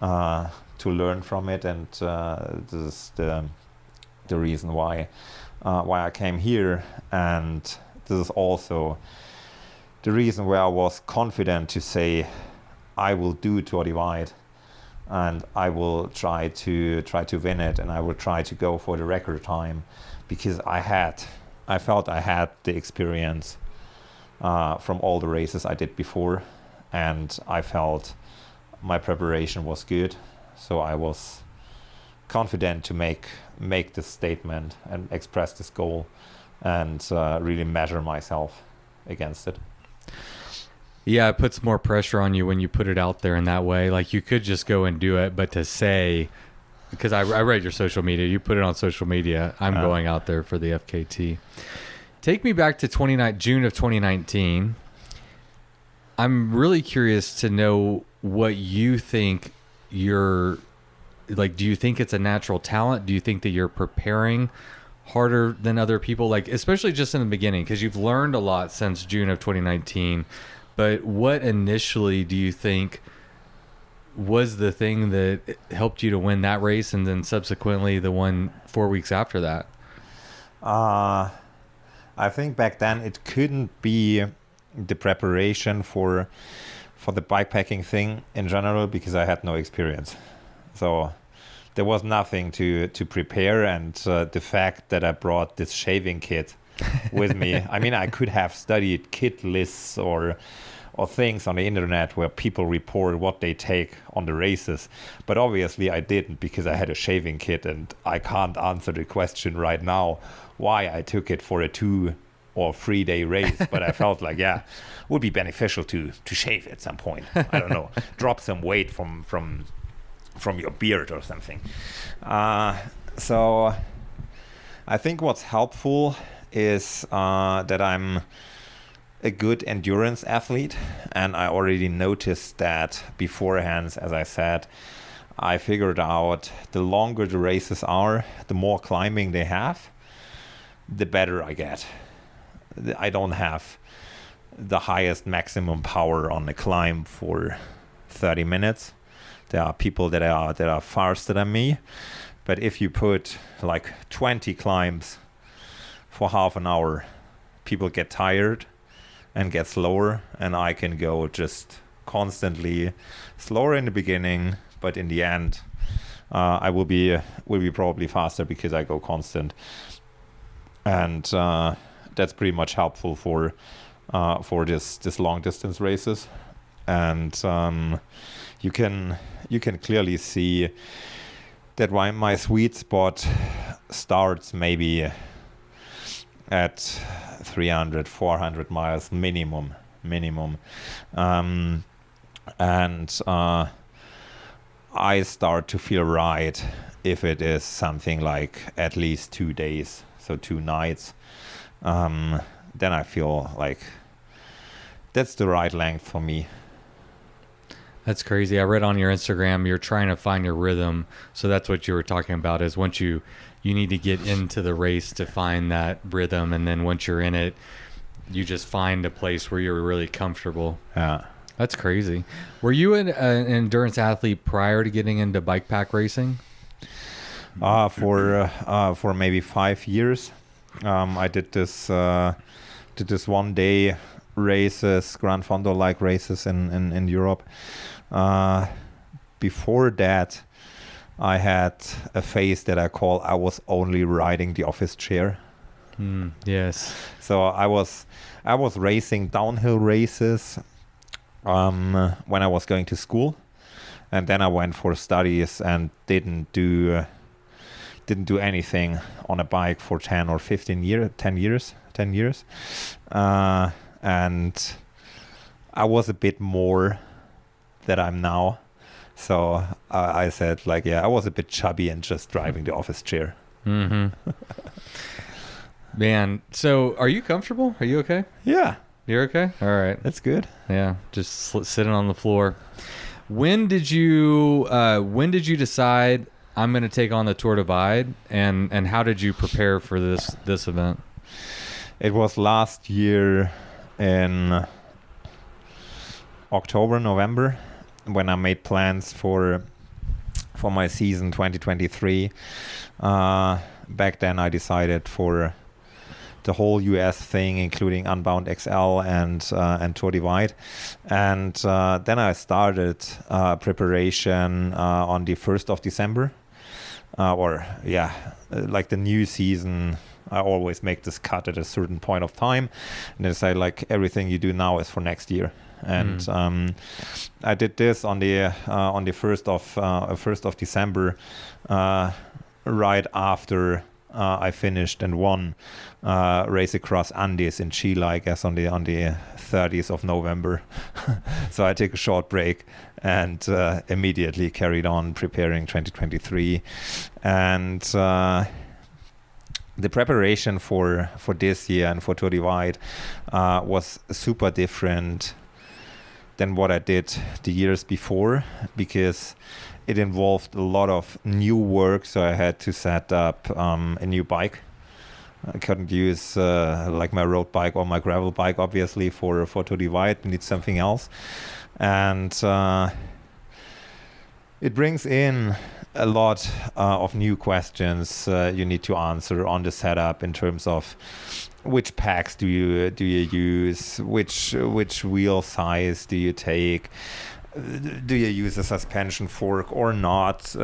to learn from it. And this is the reason why I came here. And this is also the reason where I was confident to say I will do Tour Divide. And I will try to win it, and I will try to go for the record time, because I felt I had the experience from all the races I did before, and I felt my preparation was good, so I was confident to make this statement and express this goal, and really measure myself against it. Yeah, it puts more pressure on you when you put it out there in that way. Like, you could just go and do it, but to say, because I read your social media, you put it on social media, I'm going out there for the FKT. Take me back to June of 2019. I'm really curious to know what you think do you think it's a natural talent? Do you think that you're preparing harder than other people? Like, especially just in the beginning, because you've learned a lot since June of 2019. But what initially do you think was the thing that helped you to win that race, and then subsequently the one 4 weeks after that? I think back then it couldn't be the preparation for the bikepacking thing in general, because I had no experience. So there was nothing to prepare, and the fact that I brought this shaving kit with me. I mean, I could have studied kit lists or things on the internet where people report what they take on the races, but obviously I didn't, because I had a shaving kit, and I can't answer the question right now why I took it for a 2 or 3 day race. But I felt like, yeah, would be beneficial to shave at some point. I don't know, drop some weight from your beard or something. So I think what's helpful is that I'm a good endurance athlete, and I already noticed that beforehand. As I said, I figured out the longer the races are, the more climbing they have, the better I get. I don't have the highest maximum power on the climb for 30 minutes. There are people that are faster than me, but if you put like 20 climbs for half an hour, people get tired and get slower, and I can go just constantly slower in the beginning, but in the end I will be probably faster because I go constant. And that's pretty much helpful for this long distance races. And you can clearly see that my sweet spot starts maybe at 300, 400 miles minimum. And I start to feel right if it is something like at least 2 days, so 2 nights. Then I feel like that's the right length for me. That's crazy. I read on your Instagram you're trying to find your rhythm. So that's what you were talking about, is once you need to get into the race to find that rhythm, and then once you're in it, you just find a place where you're really comfortable. Yeah. That's crazy. Were you an endurance athlete prior to getting into bike pack racing? For maybe 5 years. I did this 1 day races, Gran Fondo-like races in Europe. Before that, I had a phase that I was only riding the office chair. Yes. So I was racing downhill races when I was going to school, and then I went for studies and didn't do anything on a bike for 10 or 10 years. And I was a bit more than I'm now. So I said, like, yeah, I was a bit chubby and just driving the office chair. Mm-hmm. Man, so are you comfortable? Are you okay? Yeah. You're okay? All right. That's good. Yeah, just sitting on the floor. When did you decide I'm going to take on the Tour Divide, and how did you prepare for this event? It was last year in October, November, when I made plans for my season 2023. Back then I decided for the whole US thing, including Unbound XL and Tour Divide, and then I started preparation on the 1st of December, like the new season. I always make this cut at a certain point of time, and then say, like, everything you do now is for next year. And I did this on the 1st of December, right after I finished and won Race Across Andes in Chile, I guess on the 30th of November. So I took a short break and immediately carried on preparing 2023. And the preparation for this year and for Tour Divide was super different than what I did the years before, because it involved a lot of new work. So I had to set up a new bike. I couldn't use like my road bike or my gravel bike, obviously, for Tour Divide. I need something else. And it brings in a lot of new questions you need to answer on the setup, in terms of which packs do you use, which wheel size do you take, do you use a suspension fork or not,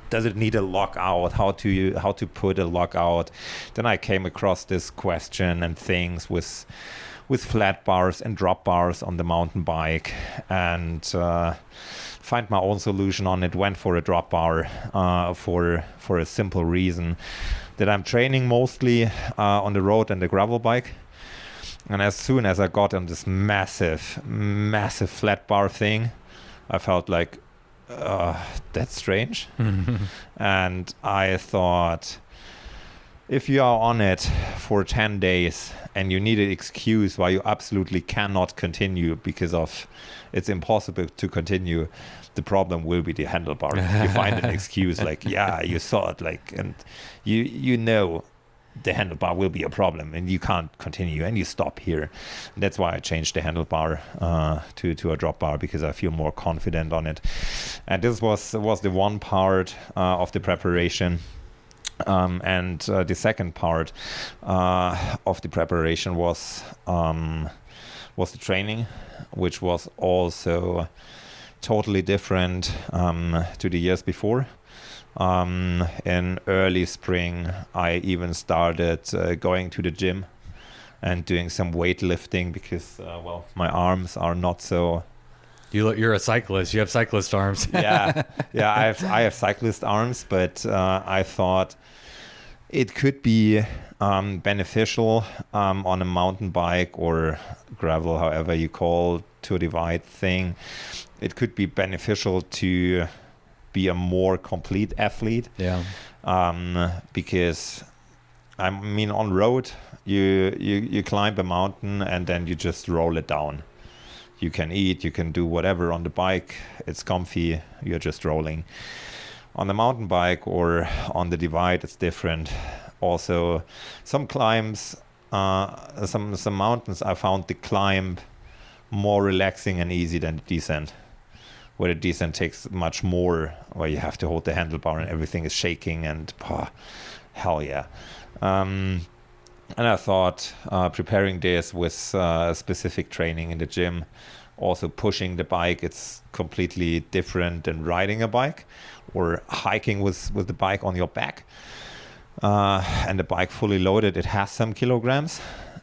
does it need a lockout, how to put a lockout. Then I came across this question and things with flat bars and drop bars on the mountain bike, and find my own solution on it. Went for a drop bar for a simple reason that I'm training mostly on the road and the gravel bike. And as soon as I got on this massive flat bar thing, I felt like, that's strange. And I thought, if you are on it for 10 days and you need an excuse why you absolutely cannot continue because of it's impossible to continue, the problem will be the handlebar. You find an excuse like, yeah, you saw it, like, and you know the handlebar will be a problem and you can't continue and you stop here. And that's why I changed the handlebar to a drop bar, because I feel more confident on it. And this was the one part of the preparation. And the second part of the preparation was the training, which was also totally different to the years before. In early spring, I even started going to the gym and doing some weightlifting, because my arms are not so. You're a cyclist. You have cyclist arms. yeah. I have cyclist arms, but I thought it could be beneficial on a mountain bike or gravel, however you call Tour Divide thing. It could be beneficial to be a more complete athlete. Yeah. Because I mean, on road, you climb a mountain and then you just roll it down. You can eat, you can do whatever on the bike. It's comfy. You're just rolling. On the mountain bike or on the Divide, it's different. Also, some climbs, some mountains, I found the climb more relaxing and easy than the descent, where the descent takes much more, where you have to hold the handlebar and everything is shaking and hell yeah. And I thought preparing this with specific training in the gym, also pushing the bike, it's completely different than riding a bike or hiking with the bike on your back. And the bike fully loaded, it has some kilograms.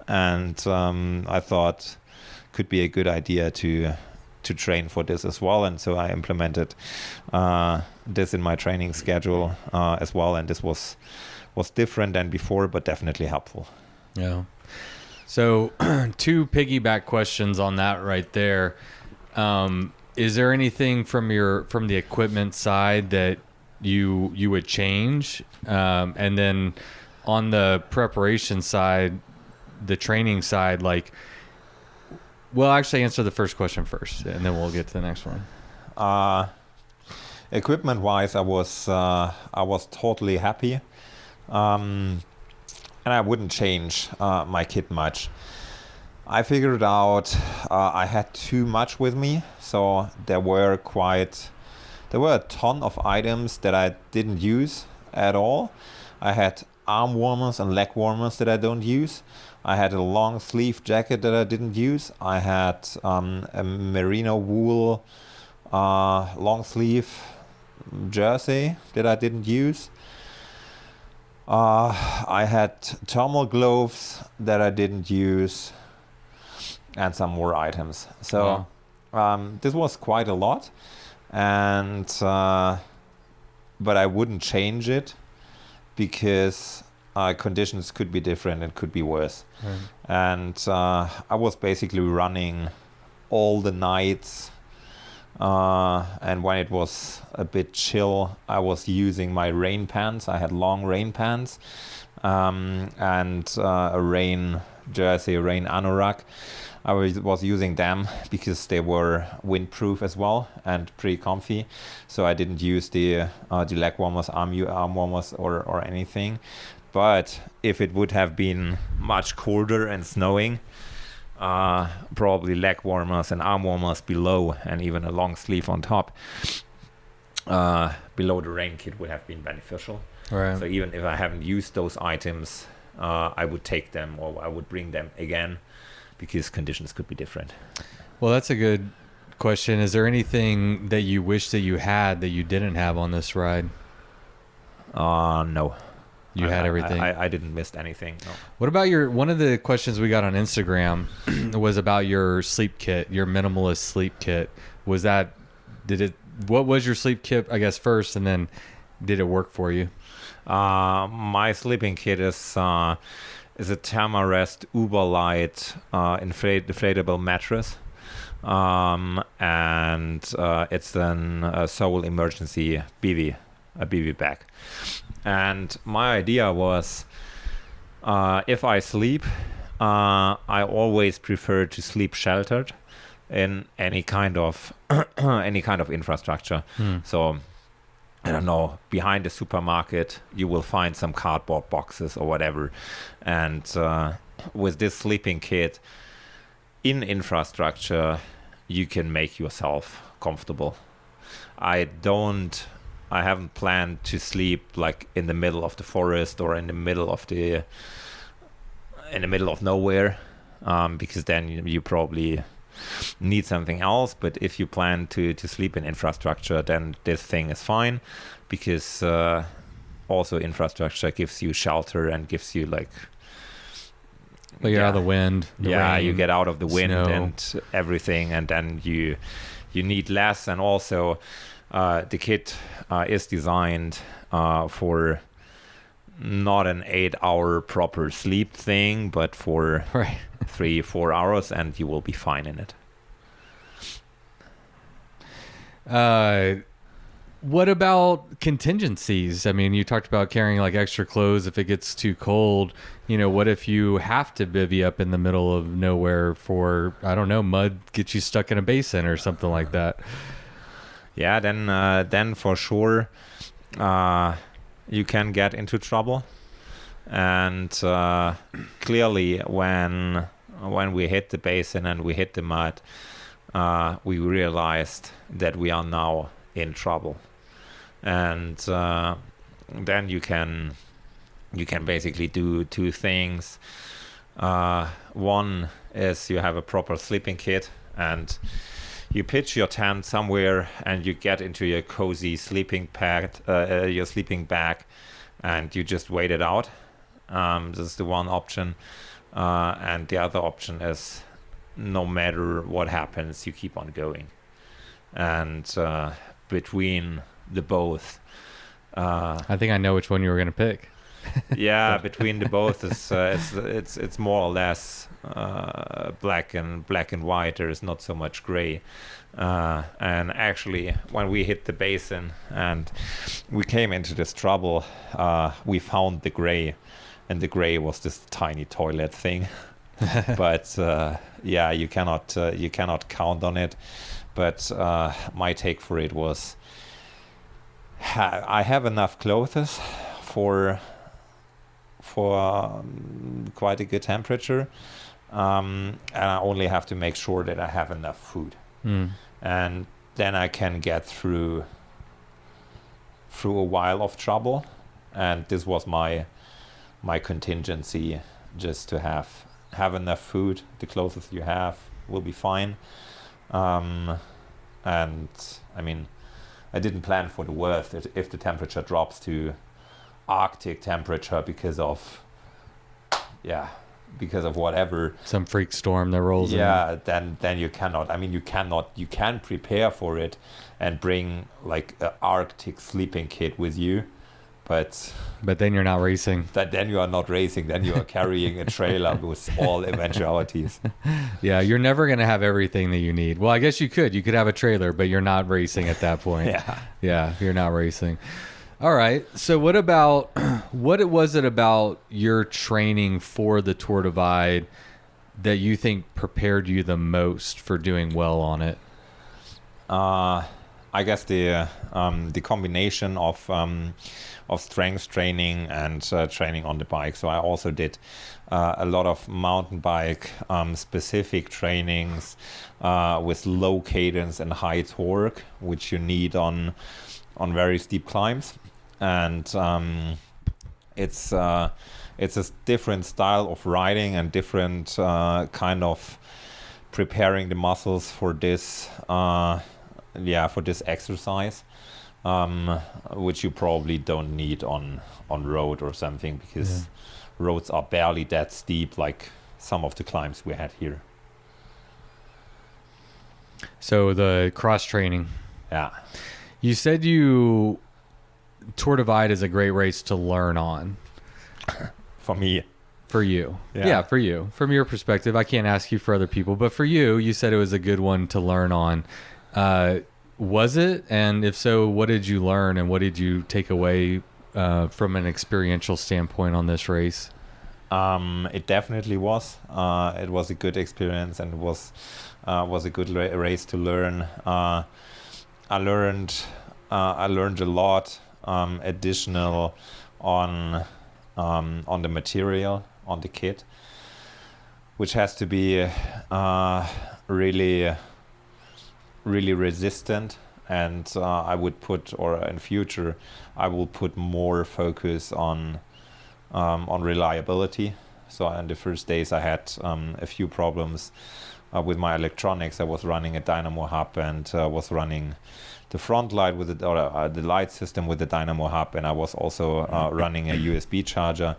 And I thought could be a good idea to train for this as well. And so I implemented this in my training schedule as well. And this was different than before, but definitely helpful. Yeah. So 2 piggyback questions on that right there. Is there anything from the equipment side that you would change? And then on the preparation side, the training side, like, well, actually answer the first question first, and then we'll get to the next one. Equipment wise, I was totally happy. And I wouldn't change my kit much. I figured out I had too much with me, so there were a ton of items that I didn't use at all. I had arm warmers and leg warmers that I don't use. I had a long sleeve jacket that I didn't use. I had a merino wool long sleeve jersey that I didn't use. I had thermal gloves that I didn't use, and some more items. So this was quite a lot, and but I wouldn't change it because conditions could be different and could be worse. Right. And I was basically running all the nights. And when it was a bit chill, I was using my rain pants. I had long rain pants and a rain jersey, a rain anorak. I was using them because they were windproof as well and pretty comfy. So I didn't use the leg warmers, arm warmers or anything. But if it would have been much colder and snowing, probably leg warmers and arm warmers below, and even a long sleeve on top below the rain kit would have been beneficial. Right. So even if I haven't used those items, I would take them, or I would bring them again, because conditions could be different. Well, that's a good question. Is there anything that you wish that you had that you didn't have on this ride? No. You had everything. I didn't miss anything. No. What about one of the questions we got on Instagram was about your sleep kit, your minimalist sleep kit. What was your sleep kit, I guess, first, and then did it work for you? My sleeping kit is a Thermarest Uberlite inflatable mattress. And it's then a Soul Emergency BV, a BV bag. And my idea was, if I sleep, I always prefer to sleep sheltered in any kind of infrastructure. So, I don't know, behind the supermarket, you will find some cardboard boxes or whatever. And with this sleeping kit, in infrastructure, you can make yourself comfortable. I haven't planned to sleep like in the middle of the forest or in the middle of nowhere, because then you probably need something else. But if you plan to sleep in infrastructure, then this thing is fine, because also infrastructure gives you shelter and gives you like you're out of the wind, rain, you get out of the wind, snow, and everything, and then you need less. And also the kit is designed for not an 8-hour proper sleep thing, but for 3-4 hours, and you will be fine in it. What about contingencies? I mean, you talked about carrying like extra clothes if it gets too cold. What if you have to bivvy up in the middle of nowhere for, I don't know, mud gets you stuck in a basin or something like that? Yeah, then for sure you can get into trouble. And clearly when we hit the basin and we hit the mud, we realized that we are now in trouble. And then you can you can basically do two things. One is you have a proper sleeping kit, and you pitch your tent somewhere and you get into your cozy sleeping your sleeping bag, and you just wait it out. This is the one option. And the other option is, no matter what happens, you keep on going. And between the both, I think I know which one you were going to pick. yeah, between the both is it's more or less black and white. There is not so much gray. And actually, when we hit the basin and we came into this trouble, we found the gray, and the gray was this tiny toilet thing. But yeah, you cannot count on it. But my take for it was, I have enough clothes for quite a good temperature, and I only have to make sure that I have enough food, and then I can get through a while of trouble. And this was my contingency, just to have enough food. The clothes you have will be fine, and I mean, I didn't plan for the worst. If the temperature drops to Arctic temperature because of whatever, some freak storm that rolls in. then you cannot. I mean, you can prepare for it and bring like an Arctic sleeping kit with you, but then you're not racing. Then you are not racing. Then you are carrying a trailer with all eventualities. Yeah, you're never going to have everything that you need. Well, I guess you could have a trailer, but you're not racing at that point. Yeah, you're not racing. All right. So what was it about your training for the Tour Divide that you think prepared you the most for doing well on it? I guess the combination of strength training and training on the bike. So I also did a lot of mountain bike specific trainings with low cadence and high torque, which you need on very steep climbs. And it's a different style of riding and different kind of preparing the muscles for this exercise, which you probably don't need on road or something, because roads are barely that steep like some of the climbs we had here. So the cross training. Yeah. You said Tour Divide is a great race to learn on. For me. For you. Yeah, for you. From your perspective, I can't ask you for other people, but for you said it was a good one to learn on. Was it? And if so, what did you learn and what did you take away from an experiential standpoint on this race? It definitely was. It was a good experience, and it was a good race to learn. I learned a lot additional on the material, on the kit, which has to be really resistant. And I would put, or in future, I will put more focus on reliability. So in the first days, I had a few problems with my electronics. I was running a dynamo hub and was running the front light with the light system with the dynamo hub, and I was also running a USB charger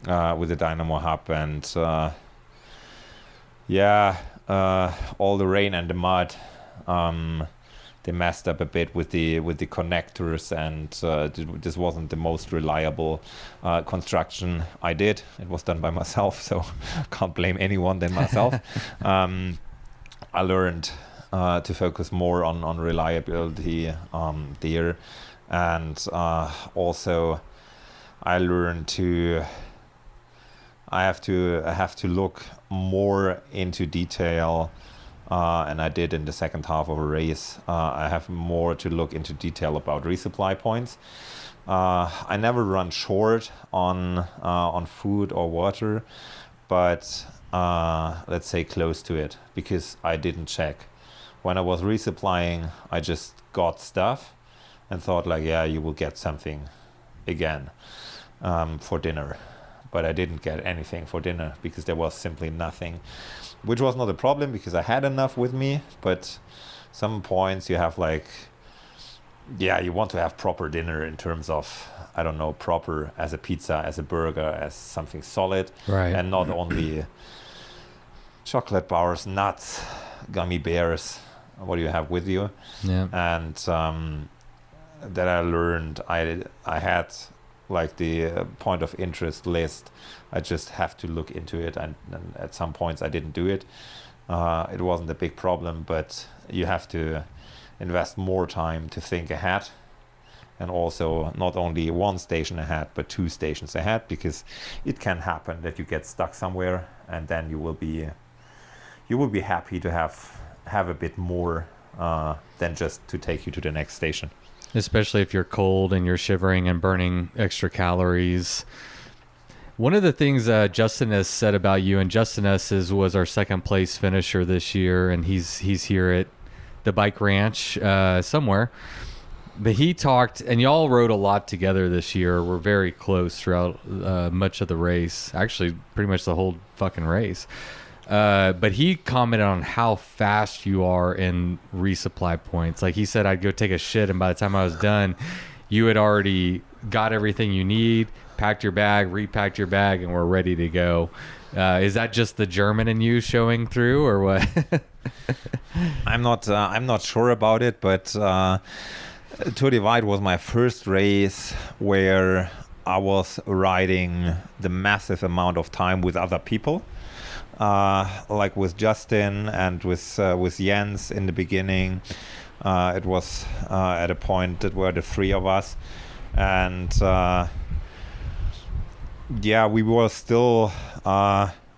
with the dynamo hub, and all the rain and the mud, they messed up a bit with the connectors, and this wasn't the most reliable construction I did. It was done by myself, so can't blame anyone than myself. I learned to focus more on reliability there, and also I learned I have to look more into detail, and I did in the second half of a race. I have more to look into detail about resupply points. I never run short on food or water, but let's say close to it, because I didn't check. When I was resupplying, I just got stuff and thought like, yeah, you will get something again. for dinner. But I didn't get anything for dinner because there was simply nothing, which was not a problem because I had enough with me. But some points you have like, you want to have proper dinner in terms of, I don't know, proper as a pizza, as a burger, as something solid, Right. and not only chocolate bars, nuts, gummy bears. What do you have with you? Yeah. And that I learned, I had like the point of interest list. I just have to look into it, and at some points I didn't do it. It wasn't a big problem, but you have to invest more time to think ahead, and also not only one station ahead but 2 stations ahead, because it can happen that you get stuck somewhere, and then you will be happy to have a bit more than just to take you to the next station. Especially if you're cold and you're shivering and burning extra calories. One of the things Justin has said about you, and Justin was our second place finisher this year, and he's here at the bike ranch somewhere. But he talked, and y'all rode a lot together this year. We're very close throughout much of the race. Actually, pretty much the whole fucking race. But he commented on how fast you are in resupply points. Like he said, I'd go take a shit, and by the time I was done, you had already got everything you need, packed your bag, repacked your bag, and we're ready to go. Is that just the German in you showing through, or what? I'm not sure about it, but Tour Divide was my first race where I was riding the massive amount of time with other people. Like with Justin and with Jens in the beginning. It was at a point that were the 3 of us, and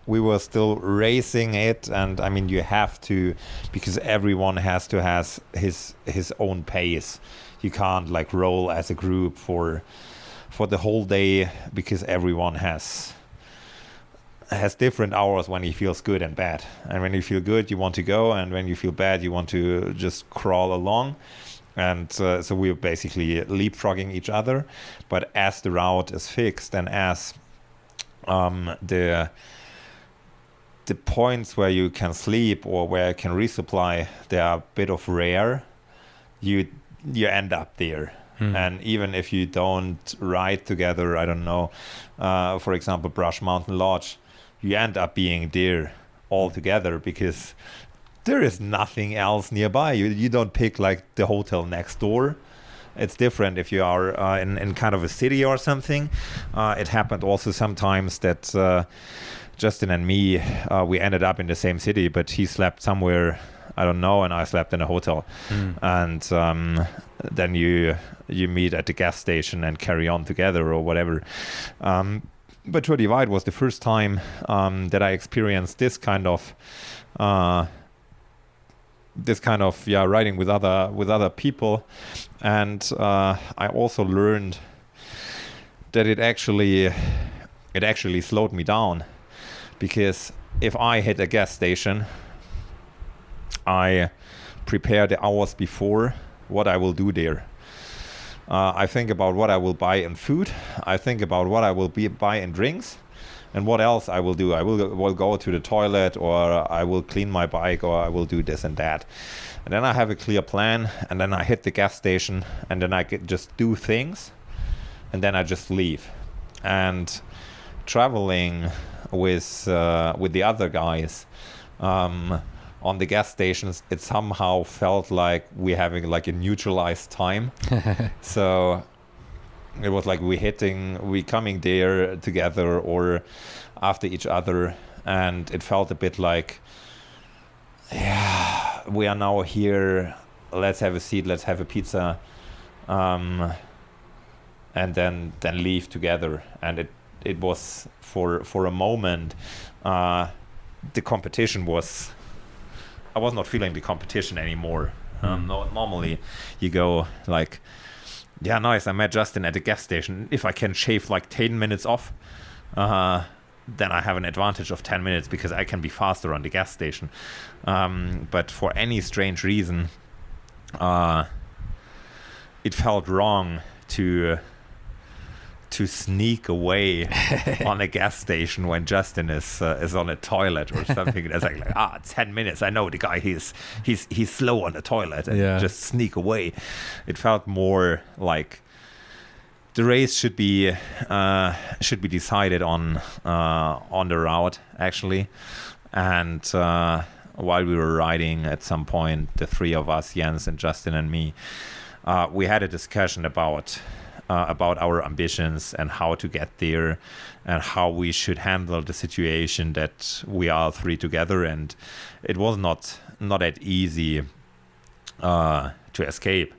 we were still racing it. And I mean, you have to, because everyone has to has his own pace. You can't like roll as a group for the whole day, because everyone has different hours when he feels good and bad. And when you feel good, you want to go, and when you feel bad, you want to just crawl along. And so we're basically leapfrogging each other. But as the route is fixed, and as the points where you can sleep or where you can resupply, they are a bit of rare, you end up there. And even if you don't ride together, I don't know, for example, Brush Mountain Lodge, you end up being there all together, because there is nothing else nearby. You don't pick like the hotel next door. It's different if you are in kind of a city or something. It happened also sometimes that Justin and me, we ended up in the same city, but he slept somewhere, I don't know, and I slept in a hotel. And then you meet at the gas station and carry on together or whatever. But Tour Divide was the first time that I experienced this kind of riding with other people, and I also learned that it actually slowed me down, because if I hit a gas station, I prepare the hours before what I will do there. I think about what I will buy in food. I think about what I will buy in drinks, and what else I will do. I will go to the toilet, or I will clean my bike, or I will do this and that. And then I have a clear plan, and then I hit the gas station, and then I just do things, and then I just leave. And traveling with the other guys on the gas stations, it somehow felt like we're having like a neutralized time. So it was like we coming there together or after each other, and it felt a bit like, we are now here, let's have a seat, let's have a pizza, and then leave together. And it was for a moment, the competition was, I was not feeling the competition anymore. Normally you go like, nice, I met Justin at the gas station. If I can shave like 10 minutes off, then I have an advantage of 10 minutes because I can be faster on the gas station. But for any strange reason, it felt wrong to to sneak away on a gas station when Justin is on a toilet or something. That's like 10 minutes. I know the guy. He's slow on the toilet, and just sneak away. It felt more like the race should be decided on the route actually, and while we were riding at some point, the three of us, Jens and Justin and me, we had a discussion about our ambitions and how to get there and how we should handle the situation that we are three together. And it was not that easy to escape.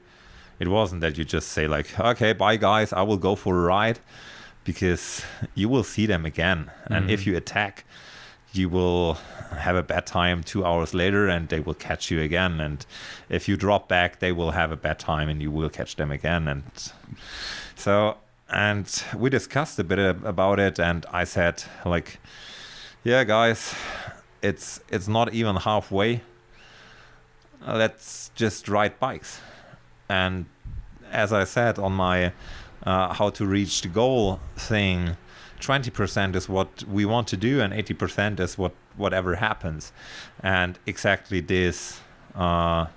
It wasn't that you just say like, okay, bye guys, I will go for a ride, because you will see them again. And if you attack, you will have a bad time 2 hours later and they will catch you again. And if you drop back, they will have a bad time and you will catch them again. And so, and we discussed a bit about it, and I said like, yeah guys, it's not even halfway. Let's just ride bikes. And as I said on my how to reach the goal thing, 20% is what we want to do and 80% is whatever happens. And exactly this got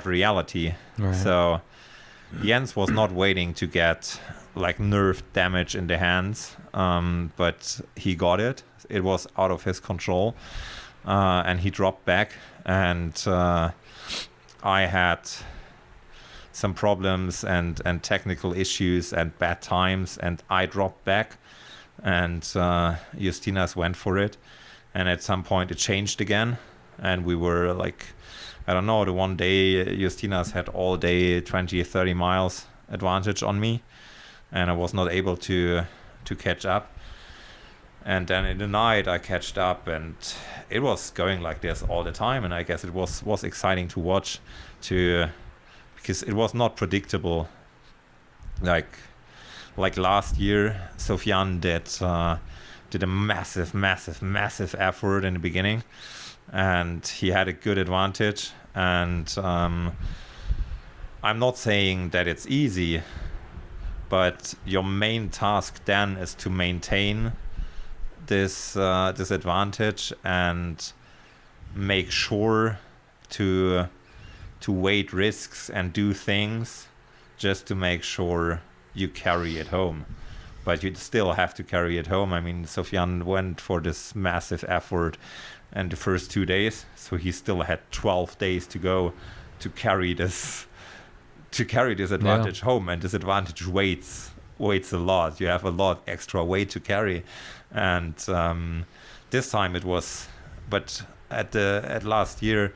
reality. Right. So Jens was not waiting to get like nerve damage in the hands, but he got it. It was out of his control, and he dropped back, and I had some problems and technical issues and bad times, and I dropped back, and Justinas went for it, and at some point it changed again, and we were like, I don't know, the one day Justinas had all day 20-30 miles advantage on me, and I was not able to catch up. And then in the night I catched up, and it was going like this all the time, and I guess it was exciting to watch, because it was not predictable. Like last year, Sofian did a massive effort in the beginning, and he had a good advantage. And I'm not saying that it's easy, but your main task then is to maintain this advantage and make sure to weight risks and do things just to make sure you carry it home. But you still have to carry it home. I mean, Sofian went for this massive effort in the first 2 days, so he still had 12 days to go to carry this advantage home. And this advantage weights a lot. You have a lot extra weight to carry, and this time it was, but at last year,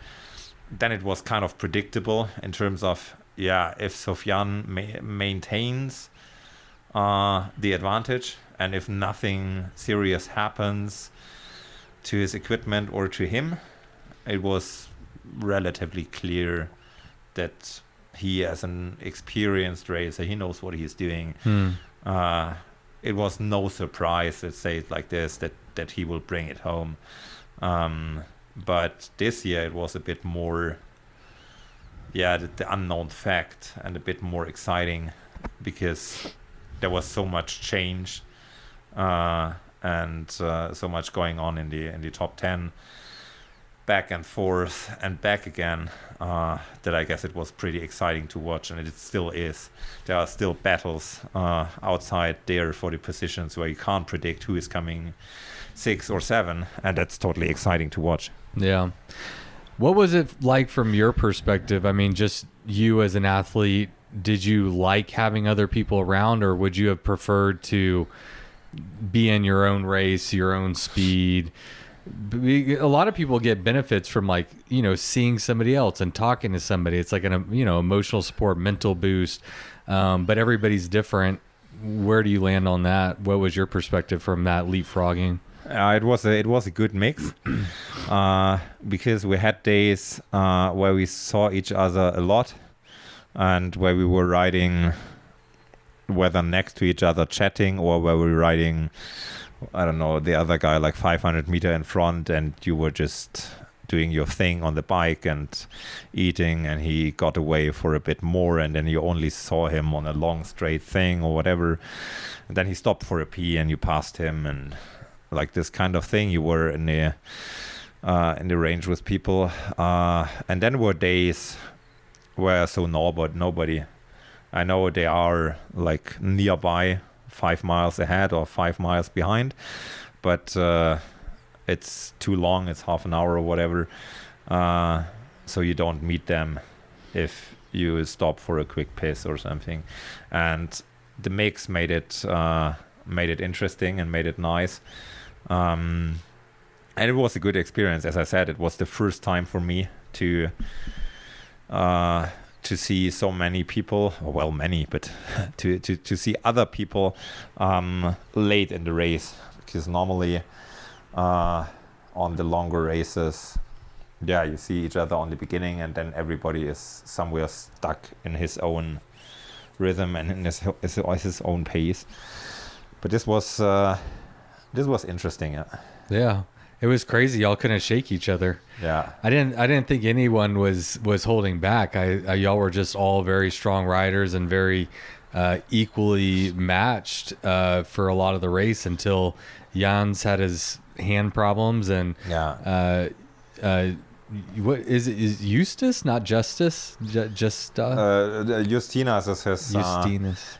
then it was kind of predictable in terms of, if Sofian maintains the advantage, and if nothing serious happens to his equipment or to him, it was relatively clear that he, as an experienced racer, he knows what he's doing. It was no surprise, let's say it like this, that he will bring it home. But this year it was a bit more, the unknown fact, and a bit more exciting, because there was so much change and so much going on in the top 10, back and forth and back again, that I guess it was pretty exciting to watch, and it still is. There are still battles outside there for the positions where you can't predict who is coming 6 or 7, and that's totally exciting to watch. Yeah. What was it like from your perspective? I mean, just you as an athlete, did you like having other people around, or would you have preferred to be in your own race, your own speed? A lot of people get benefits from, like, seeing somebody else and talking to somebody. It's like an, emotional support, mental boost. But everybody's different. Where do you land on that? What was your perspective from that leapfrogging? It was a good mix, because we had days where we saw each other a lot, and where we were riding, whether next to each other chatting, or where we were riding, I don't know, the other guy like 500 meter in front, and you were just doing your thing on the bike and eating, and he got away for a bit more, and then you only saw him on a long straight thing or whatever, and then he stopped for a pee and you passed him, and like this kind of thing. You were in the range with people, and then were days where I saw nobody. I know they are like nearby, 5 miles ahead or 5 miles behind, but it's too long, it's half an hour or whatever, so you don't meet them if you stop for a quick piss or something. And the mix made it interesting and made it nice, and it was a good experience. As I said, it was the first time for me to see so many people, well, many, but to see other people late in the race, because normally on the longer races, you see each other on the beginning, and then everybody is somewhere stuck in his own rhythm and in his own pace. But this was interesting. Yeah, it was crazy. Y'all couldn't shake each other. Yeah, I didn't think anyone was holding back. Y'all were just all very strong riders and very equally matched for a lot of the race until Jans had his hand problems, and what is it? Is Eustace, not Justice? Justinas is his.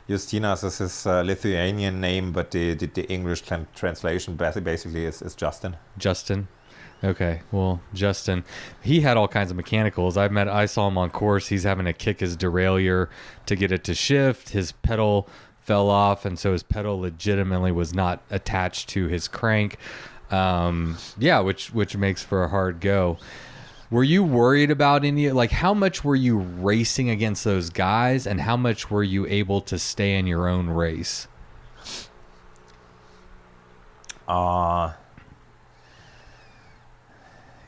Justinas is his Lithuanian name, but the English translation basically is Justin. Justin. Okay, well, Justin, he had all kinds of mechanicals. I saw him on course. He's having to kick his derailleur to get it to shift. His pedal fell off, and so his pedal legitimately was not attached to his crank. Which makes for a hard go. Were you worried about how much were you racing against those guys, and how much were you able to stay in your own race?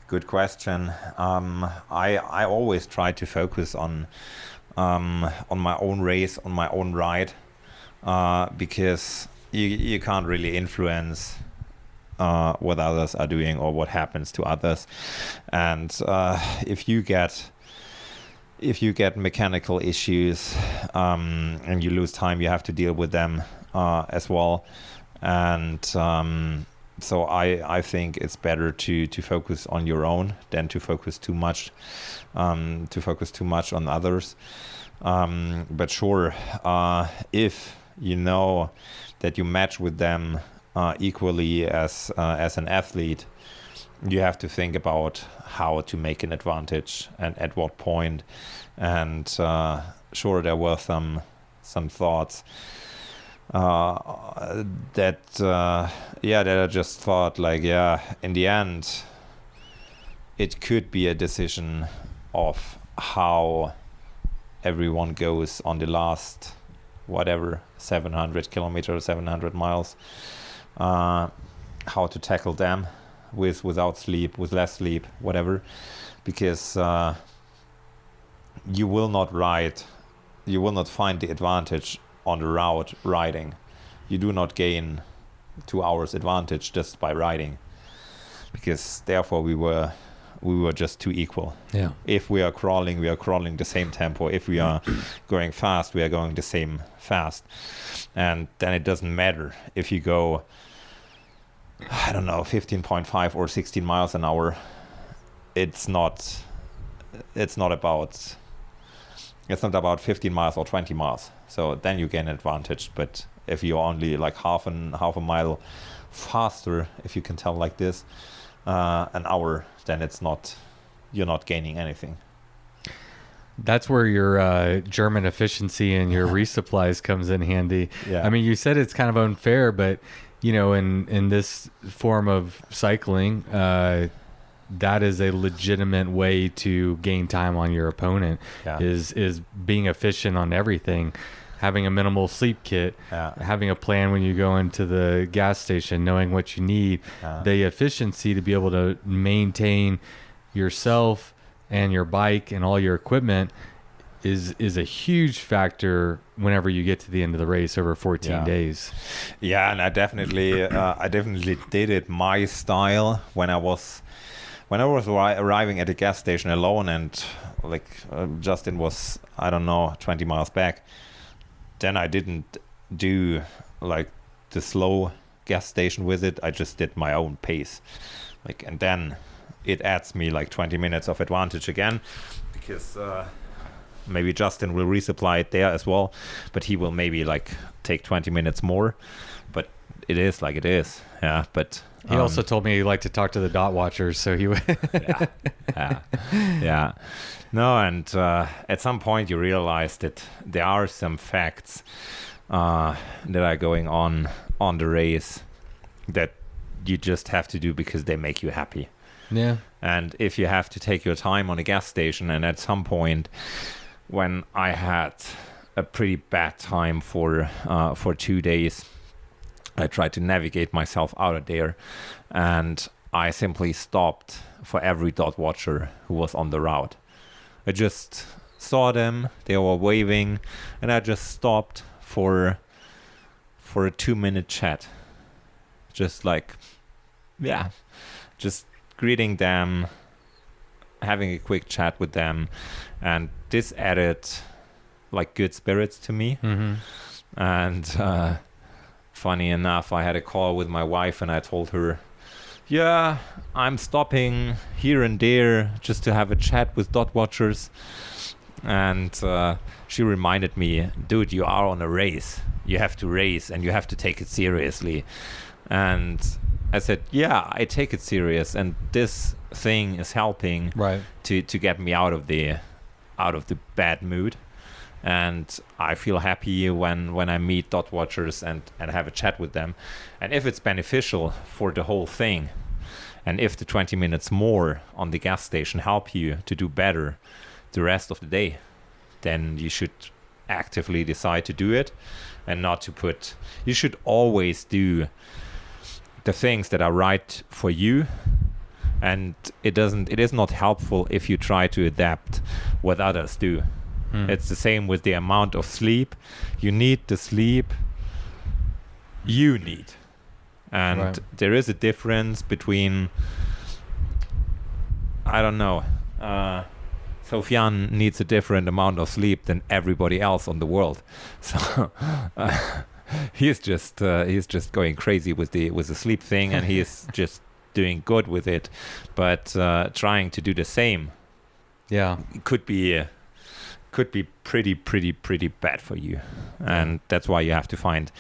Good question. I always try to focus on my own race, on my own ride, because you can't really influence what others are doing or what happens to others. And if you get mechanical issues and you lose time, you have to deal with them as well. And so I think it's better to focus on your own than to focus too much on others. But sure, if you know that you match with them equally as an athlete, you have to think about how to make an advantage and at what point. And sure, there were some thoughts that I just thought in the end it could be a decision of how everyone goes on the last 700 kilometers, 700 miles, how to tackle them without sleep, with less sleep, whatever, because you will not find the advantage on the route riding. You do not gain 2 hours advantage just by riding, because therefore we were just too equal. Yeah. If we are crawling the same tempo. If we are going fast, we are going the same fast. And then it doesn't matter if you go, 15.5 or 16 miles an hour. It's not about 15 miles or 20 miles. So then you gain an advantage. But if you're only half a mile faster, if you can tell like this, an hour, then you're not gaining anything. That's where your German efficiency and your resupplies comes in handy. Yeah. I mean, you said it's kind of unfair, but in this form of cycling, that is a legitimate way to gain time on your opponent. Yeah. Is being efficient on everything, having a minimal sleep kit, having a plan when you go into the gas station, knowing what you need, the efficiency to be able to maintain yourself and your bike and all your equipment is a huge factor whenever you get to the end of the race over 14 days. Yeah, and I definitely did it my style when I was when I was arriving at the gas station alone, and like Justin was, I don't know, 20 miles back, then I didn't do like the slow gas station visit. I just did my own pace, like, and then it adds me like 20 minutes of advantage again, because maybe Justin will resupply it there as well, but he will maybe like take 20 minutes more. But it is like it is, yeah. But he also told me he liked to talk to the dot watchers, so he would. yeah. No, and at some point you realize that there are some facts that are going on the race that you just have to do because they make you happy. Yeah. And if you have to take your time on a gas station, and at some point when I had a pretty bad time for 2 days, I tried to navigate myself out of there, and I simply stopped for every dot watcher who was on the route. I just saw them, they were waving, and I just stopped for a 2-minute chat. Just like, yeah, just greeting them, having a quick chat with them, and this added like good spirits to me. Mm-hmm. And funny enough, I had a call with my wife, and I told her, yeah, I'm stopping here and there just to have a chat with dot watchers. And she reminded me, dude, you are on a race. You have to race, and you have to take it seriously. And I said, yeah, I take it serious, and this thing is helping to get me out of the bad mood. And I feel happy when I meet dot watchers and have a chat with them. And if it's beneficial for the whole thing, and if the 20 minutes more on the gas station help you to do better the rest of the day, then you should actively decide to do it, and not to put, you should always do the things that are right for you. And it is not helpful if you try to adapt what others do. It's the same with the amount of sleep. You need the sleep you need. And there is a difference between, I don't know, Sofian needs a different amount of sleep than everybody else on the world. So he's just going crazy with the sleep thing, and he is just doing good with it. But trying to do the same, could be pretty bad for you. And that's why you have to find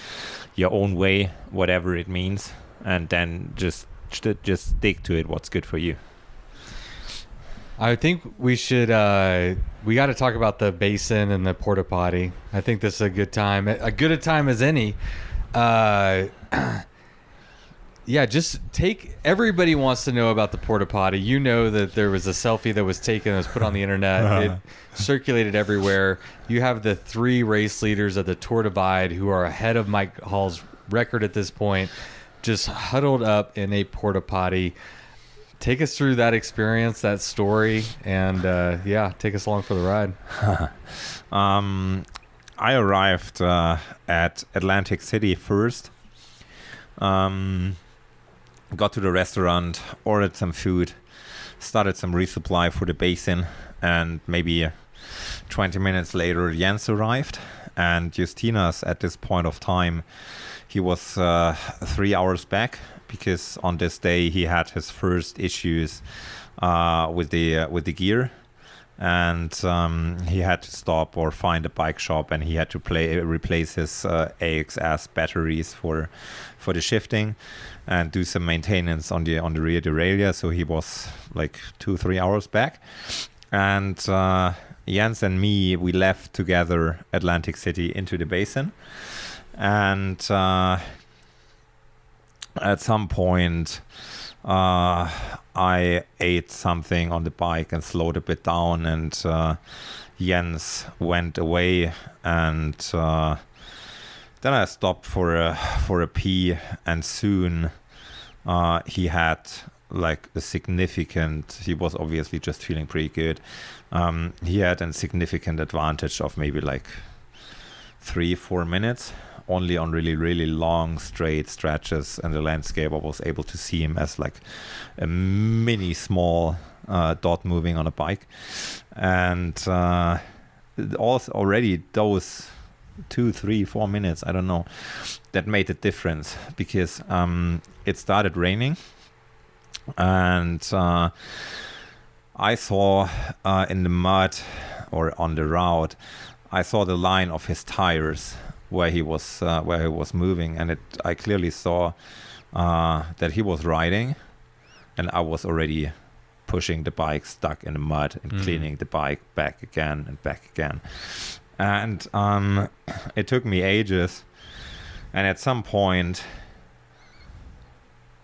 your own way, whatever it means, and then just stick to it, what's good for you. I think we should we got to talk about the basin and the porta potty. I think this is a good time, a good a time as any. Yeah, just everybody wants to know about the porta potty. You know that there was a selfie that was taken, that was put on the internet. It circulated everywhere. You have the 3 race leaders of the Tour Divide who are ahead of Mike Hall's record at this point, just huddled up in a porta potty. Take us through that experience, that story, and take us along for the ride. I arrived at Atlantic City first. Got to the restaurant, ordered some food, started some resupply for the basin, and maybe 20 minutes later Jens arrived, and Justinas at this point of time, he was 3 hours back, because on this day he had his first issues with the gear, and he had to stop or find a bike shop, and he had to replace his AXS batteries for the shifting and do some maintenance on the rear derailleur. So he was like 2-3 hours back, and Jens and me, we left together Atlantic City into the basin, and at some point I ate something on the bike and slowed a bit down, and Jens went away, and then I stopped for a pee, and soon he had like he was obviously just feeling pretty good. He had a significant advantage of maybe like 3-4 minutes only on really, really long straight stretches in the landscape I was able to see him as like a mini small dot moving on a bike. And also already those 2, 3, 4 minutes, I don't know, that made a difference, because it started raining, and I saw in the mud or on the route, I saw the line of his tires where he was moving, and I clearly saw that he was riding, and I was already pushing the bike stuck in the mud and cleaning the bike back again and back again. And it took me ages, and at some point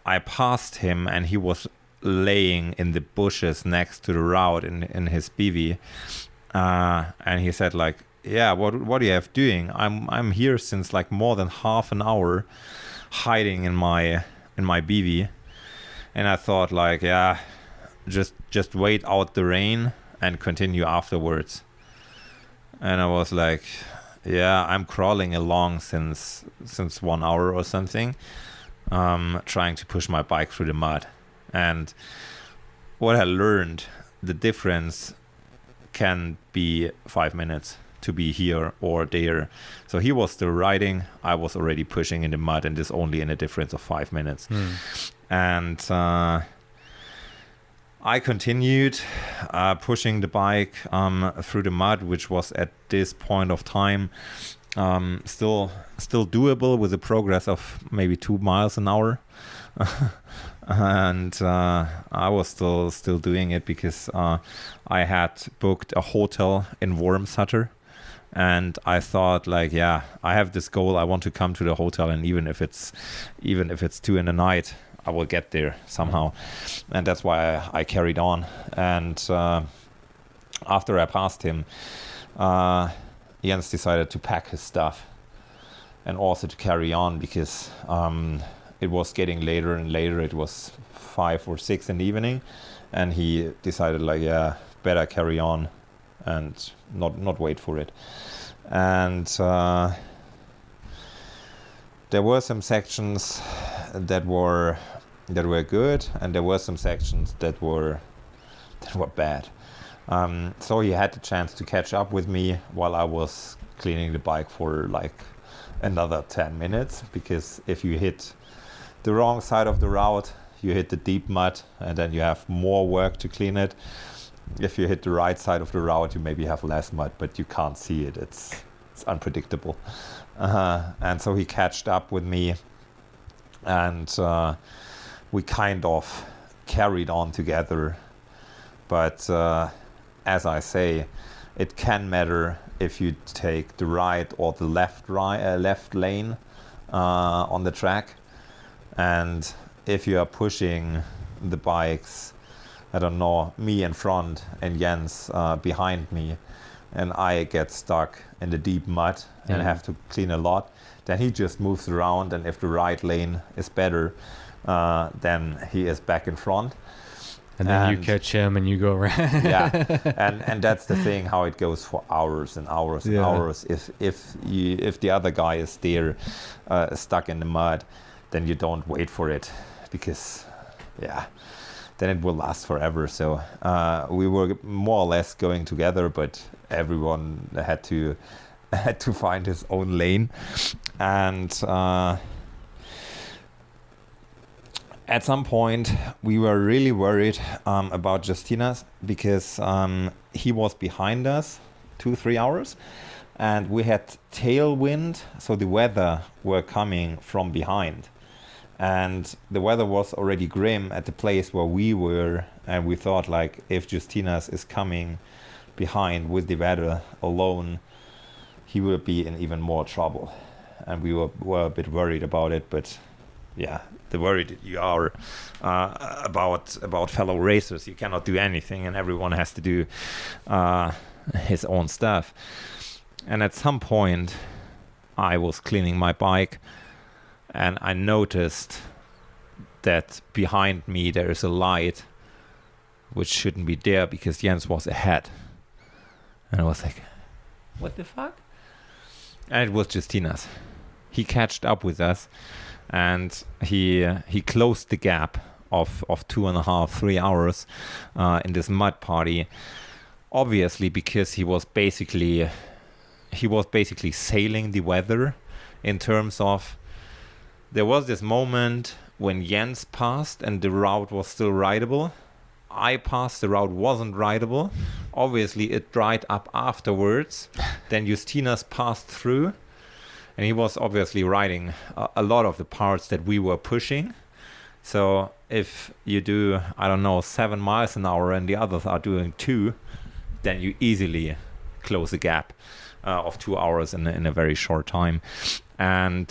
I passed him, and he was laying in the bushes next to the route in his BV, and he said like, yeah, what are you have doing? I'm here since like more than half an hour, hiding in my BV. And I thought like, yeah, just wait out the rain and continue afterwards. And I was like, yeah, I'm crawling along since 1 hour or something, trying to push my bike through the mud. And what I learned, the difference can be 5 minutes to be here or there. So he was still riding, I was already pushing in the mud, and this only in a difference of 5 minutes. And I continued pushing the bike through the mud, which was at this point of time still doable with a progress of maybe 2 miles an hour. And I was still doing it because I had booked a hotel in Wormsutter, and I thought like, yeah, I have this goal, I want to come to the hotel, and even if it's 2 a.m, I will get there somehow. And that's why I carried on. And after I passed him, Jens decided to pack his stuff and also to carry on, because it was getting later and later. It was 5 or 6 in the evening, and he decided like, yeah, better carry on and not wait for it. And there were some sections that were good, and there were some sections that were bad. So he had the chance to catch up with me while I was cleaning the bike for like another 10 minutes, because if you hit the wrong side of the route, you hit the deep mud, and then you have more work to clean it. If you hit the right side of the route, you maybe have less mud, but you can't see it. It's unpredictable. And so he catched up with me, and we kind of carried on together. But as I say, it can matter if you take the right or the left lane on the track. And if you are pushing the bikes, I don't know, me in front and Jens behind me, and I get stuck in the deep mud and have to clean a lot, then he just moves around, and if the right lane is better, then he is back in front. And then you catch him and you go around. Yeah, and that's the thing, how it goes for hours and hours and hours. If the other guy is there stuck in the mud, then you don't wait for it, because then it will last forever. So we were more or less going together, but everyone had to find his own lane. And at some point we were really worried about Justinas, because he was behind us 2-3 hours, and we had tailwind, so the weather were coming from behind. And the weather was already grim at the place where we were, and we thought like, if Justinas is coming behind with the weather alone, he will be in even more trouble. And we were a bit worried about it, but yeah, the worried you are about fellow racers, you cannot do anything, and everyone has to do his own stuff. And at some point I was cleaning my bike, and I noticed that behind me there is a light which shouldn't be there, because Jens was ahead. And I was like, what the fuck? And it was Justinas. he catched up with us, and he closed the gap of 2.5-3 hours in this mud party. Obviously, because he was basically sailing the weather, in terms of, there was this moment when Jens passed and the route was still rideable. I passed, the route wasn't rideable. Obviously, it dried up afterwards. Then Justinas passed through, and he was obviously riding a lot of the parts that we were pushing. So if you do, 7 miles an hour and the others are doing 2, then you easily close the gap of 2 hours in a very short time. And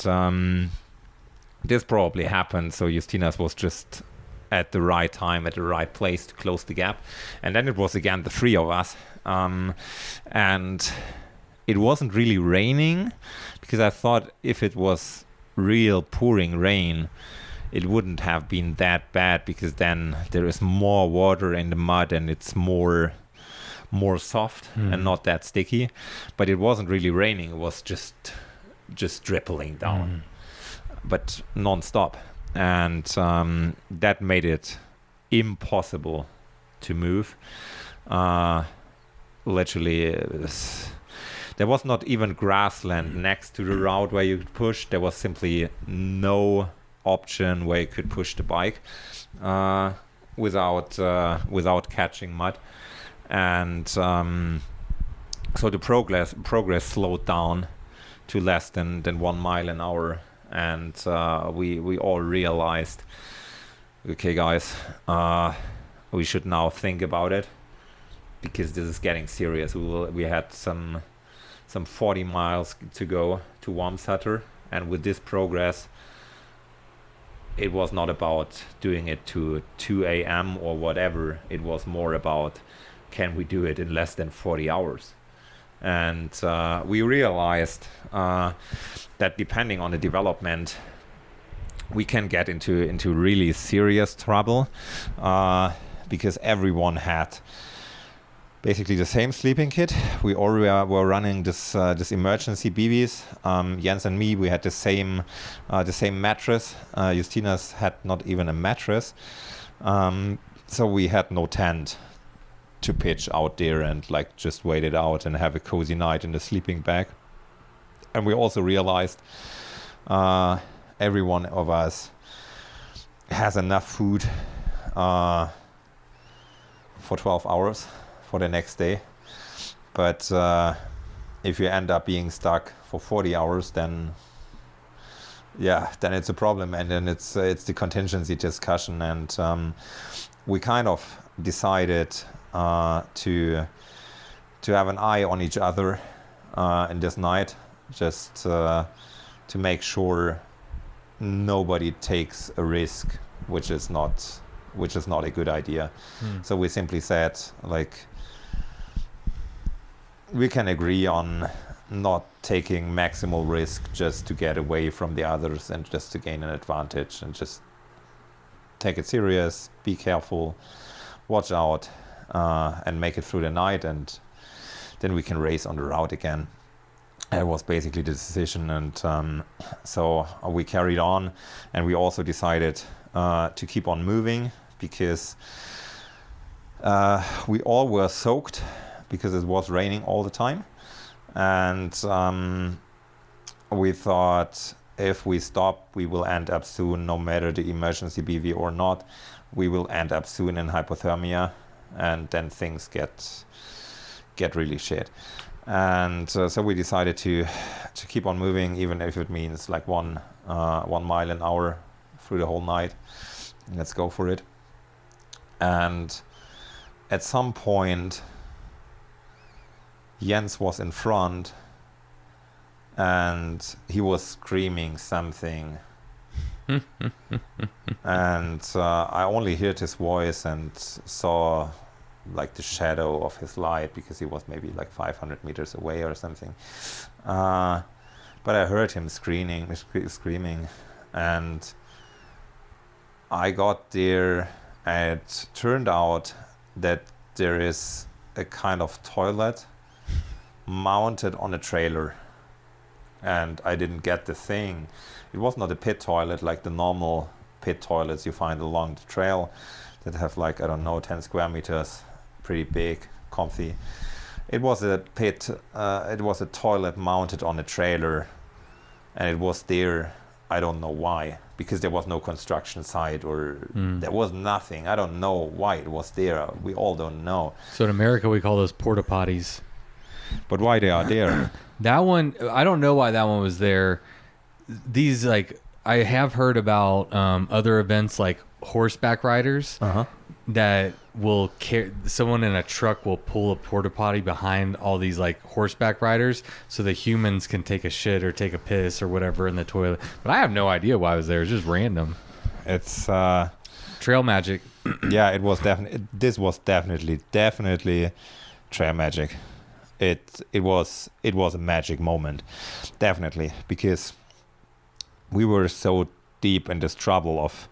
this probably happened. So Justinas was just at the right time, at the right place to close the gap. And then it was again the 3 of us. And it wasn't really raining, because I thought if it was real pouring rain, it wouldn't have been that bad, because then there is more water in the mud and it's more soft and not that sticky. But it wasn't really raining, it was just drippling down, but non-stop. And that made it impossible to move. Literally, there was not even grassland next to the route where you could push. There was simply no option where you could push the bike without catching mud. And so the progress slowed down to less than 1 mile an hour. And we all realized, okay, guys, we should now think about it, because this is getting serious. We had some 40 miles to go to Wamsutter, and with this progress, it was not about doing it to 2 a.m. or whatever. It was more about, can we do it in less than 40 hours? And we realized that depending on the development, we can get into really serious trouble, because everyone had basically the same sleeping kit. We all were running this emergency BVs. Jens and me, we had the same mattress. Justinas had not even a mattress, so we had no tent to pitch out there and just wait it out and have a cozy night in the sleeping bag. And we also realized every one of us has enough food for 12 hours for the next day. But if you end up being stuck for 40 hours, then it's a problem, and then it's the contingency discussion. And we kind of decided to have an eye on each other in this night, just to make sure nobody takes a risk, which is not a good idea. So we simply said, we can agree on not taking maximal risk just to get away from the others and just to gain an advantage, and just take it serious, be careful, watch out, and make it through the night, and then we can race on the route again. That was basically the decision. And so we carried on, and we also decided to keep on moving, because we all were soaked, because it was raining all the time. And we thought, if we stop, we will end up soon, no matter the emergency BV or not, we will end up soon in hypothermia, and then things get really shit. And so we decided to keep on moving, even if it means 1 mile an hour through the whole night. Let's go for it. And at some point, Jens was in front, and he was screaming something. And I only heard his voice and saw the shadow of his light, because he was maybe 500 meters away or something. But I heard him screaming, and I got there, and it turned out that there is a kind of toilet mounted on a trailer. and I didn't get the thing. It was not a pit toilet like the normal pit toilets you find along the trail that have like, I don't know, 10 square meters, pretty big, comfy. It was a pit, it was a toilet mounted on a trailer, and it was there, I don't know why, because there was no construction site or there was nothing. I don't know why it was there. We all don't know. So in America, we call those porta potties. But why they are there? That one, I don't know why that one was there. These, like, I have heard about other events like horseback riders that will carry, someone in a truck will pull a porta potty behind all these like horseback riders so the humans can take a shit or take a piss or whatever in the toilet. But I have no idea why it was there. It's just random. It's trail magic. yeah, it was definitely. This was definitely trail magic. It was a magic moment, definitely, because we were so deep in this trouble of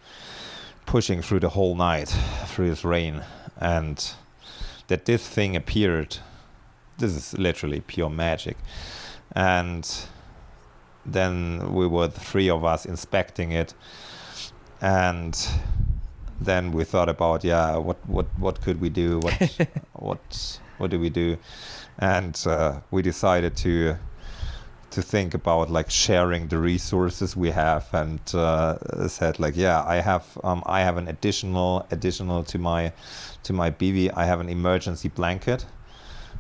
pushing through the whole night through this rain, and that this thing appeared. This is literally pure magic. And then we were the three of us inspecting it, and then we thought about, what could we do, what do we do, and we decided to think about like sharing the resources we have, and said like, I have an additional to my BV. I have an emergency blanket,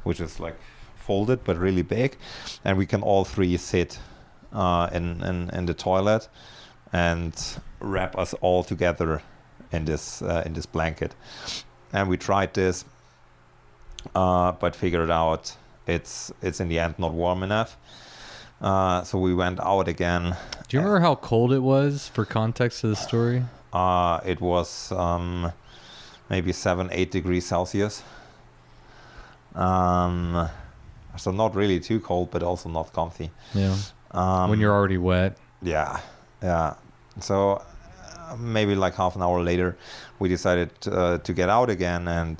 which is like folded but really big, and we can all three sit in the toilet and wrap us all together in this blanket. And we tried this, but figured out it's in the end not warm enough. So we went out again. Do you remember how cold it was, for context to the story? It was maybe 7-8 degrees Celsius. So not really too cold, but also not comfy. Yeah. When you're already wet. Yeah. So maybe like half an hour later, we decided to get out again and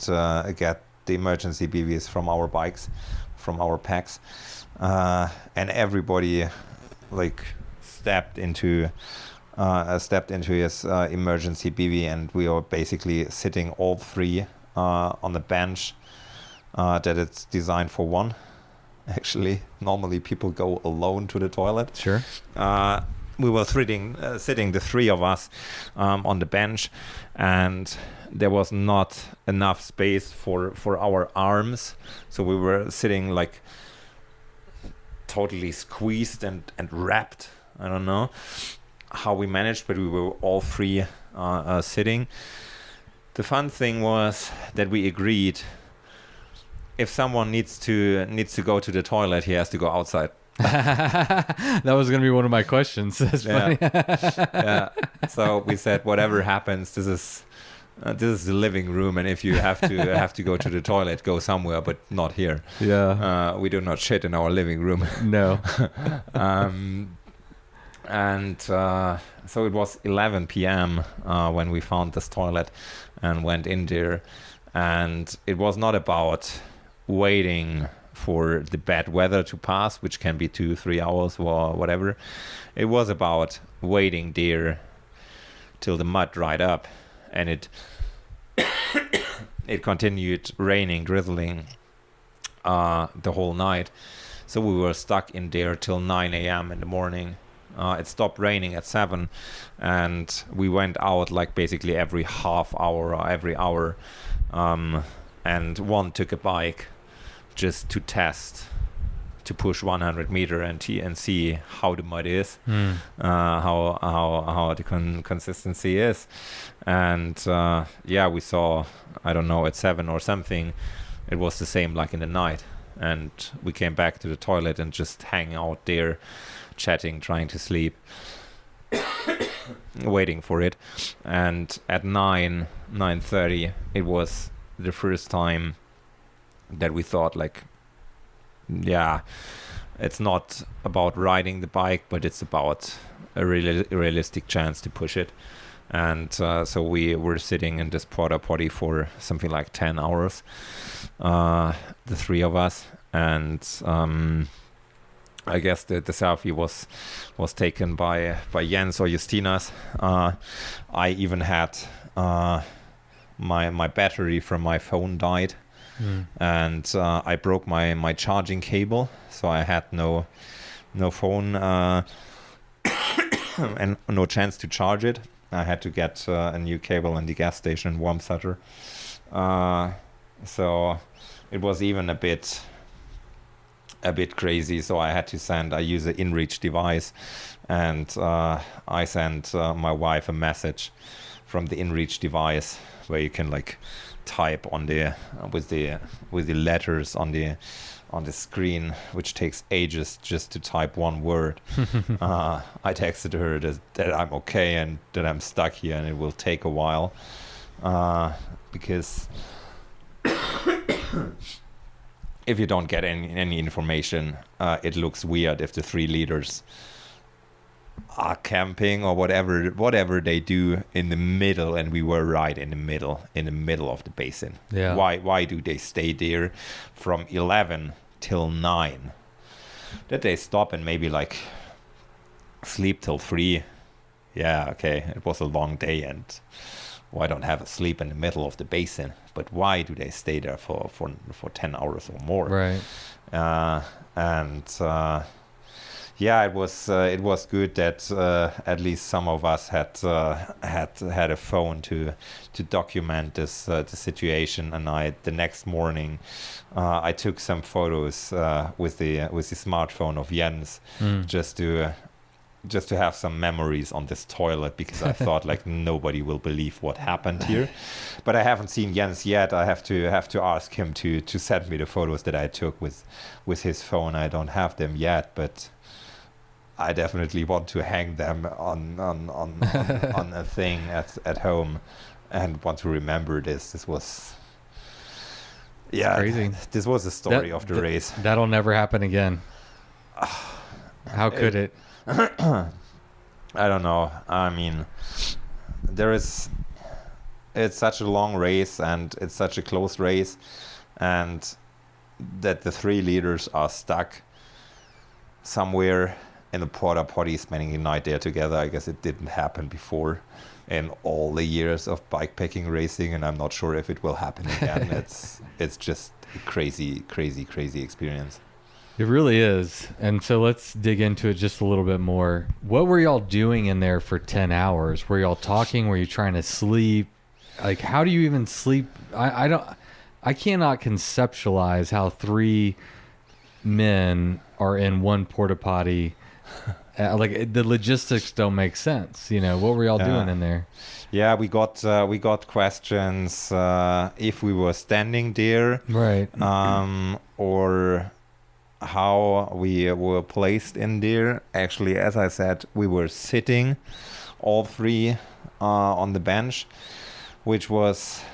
get the emergency BVs from our bikes, from our packs. And everybody like stepped into his emergency BV, and we were basically sitting all three on the bench that it's designed for one. Actually, normally people go alone to the toilet. Sure. We were sitting the three of us on the bench, and there was not enough space for our arms, so we were sitting like totally squeezed and wrapped. I don't know how we managed, but we were all three sitting. The fun thing was that we agreed, if someone needs to go to the toilet, he has to go outside. That was going to be one of my questions. That's funny. Yeah. So we said, whatever happens, this is the living room, and if you have to go to the toilet, go somewhere, but not here. Yeah. We do not shit in our living room. No. And so it was 11 p.m. When we found this toilet and went in there, and it was not about waiting for the bad weather to pass, which can be 2-3 hours or whatever. It was about waiting there till the mud dried up, and it continued raining, drizzling the whole night. So we were stuck in there till 9 a.m. in the morning. It stopped raining at 7, and we went out like basically every half hour or every hour, and one took a bike just to test, to push 100 meter and see how the mud is, how the consistency is. And we saw, I don't know, at 7 or something, it was the same like in the night. And we came back to the toilet and just hang out there, chatting, trying to sleep, waiting for it. And at 9:30, it was the first time that we thought like, it's not about riding the bike, but it's about a realistic chance to push it. And so we were sitting in this porta potty for something like 10 hours, the three of us, and I guess the selfie was taken by Jens or Justinas. I even had my battery from my phone died, and I broke my charging cable, so I had no phone and no chance to charge it. I had to get a new cable in the gas station in Wormsutter. So it was even a bit crazy. So I had to I use an InReach device, and I sent my wife a message from the InReach device where you can like type on the with the letters on the screen, which takes ages just to type one word. I texted her that I'm okay and that I'm stuck here and it will take a while, because if you don't get any information, it looks weird if the 3 leaders are camping or whatever they do in the middle, and we were right in the middle of the basin. Yeah. Why do they stay there from 11 till 9? That they stop and maybe like sleep till 3. Yeah, okay, it was a long day, and why don't have a sleep in the middle of the basin? But why do they stay there for 10 hours or more? Right. Yeah, it was good that at least some of us had a phone to document this the situation. And the next morning I took some photos with the smartphone of Jens, just to have some memories on this toilet, because I thought like nobody will believe what happened here. But I haven't seen Jens yet. I have to ask him to send me the photos that I took with his phone. I don't have them yet, but I definitely want to hang them on a thing at home, and want to remember this. This was, yeah, crazy. This was the story of the race. That'll never happen again. How could it? I don't know. I mean, it's such a long race, and it's such a close race, and that the 3 leaders are stuck somewhere in the porta potty spending the night there together. I guess it didn't happen before in all the years of bikepacking racing, and I'm not sure if it will happen again. It's just a crazy experience. It really is. And so let's dig into it just a little bit more. What were y'all doing in there for 10 hours? Were y'all talking? Were you trying to sleep? Like, how do you even sleep? I cannot conceptualize how 3 men are in one porta potty. Like, the logistics don't make sense. You know, what were y'all doing in there? Yeah, we got questions if we were standing there, right, or how we were placed in there. Actually, as I said, we were sitting, all 3 on the bench, which was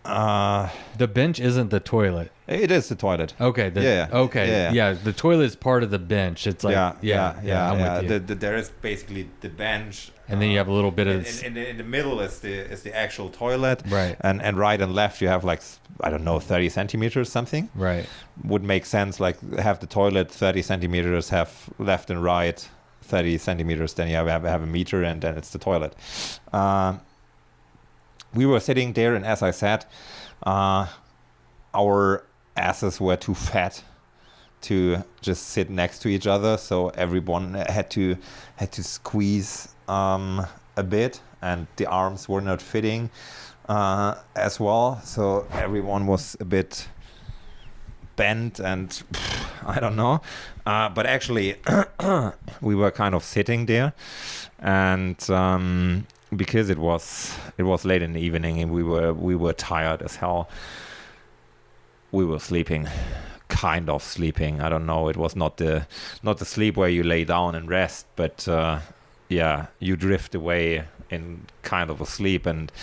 the bench isn't the toilet. It is the toilet. Okay. Yeah. The toilet is part of the bench. It's like I'm with you. There is basically the bench, and then you have a little bit of in the middle is the actual toilet, right? And right and left you have like, I don't know, 30 centimeters something. Right. Would make sense, like have the toilet 30 centimeters, have left and right 30 centimeters, then you have a meter, and then it's the toilet. We were sitting there, and as I said, our asses were too fat to just sit next to each other, so everyone had to squeeze a bit, and the arms were not fitting as well, so everyone was a bit bent, and I don't know, but actually we were kind of sitting there, and because it was late in the evening and we were tired as hell, we were sleeping, kind of sleeping. I don't know, it was not the sleep where you lay down and rest, but you drift away in kind of a sleep, and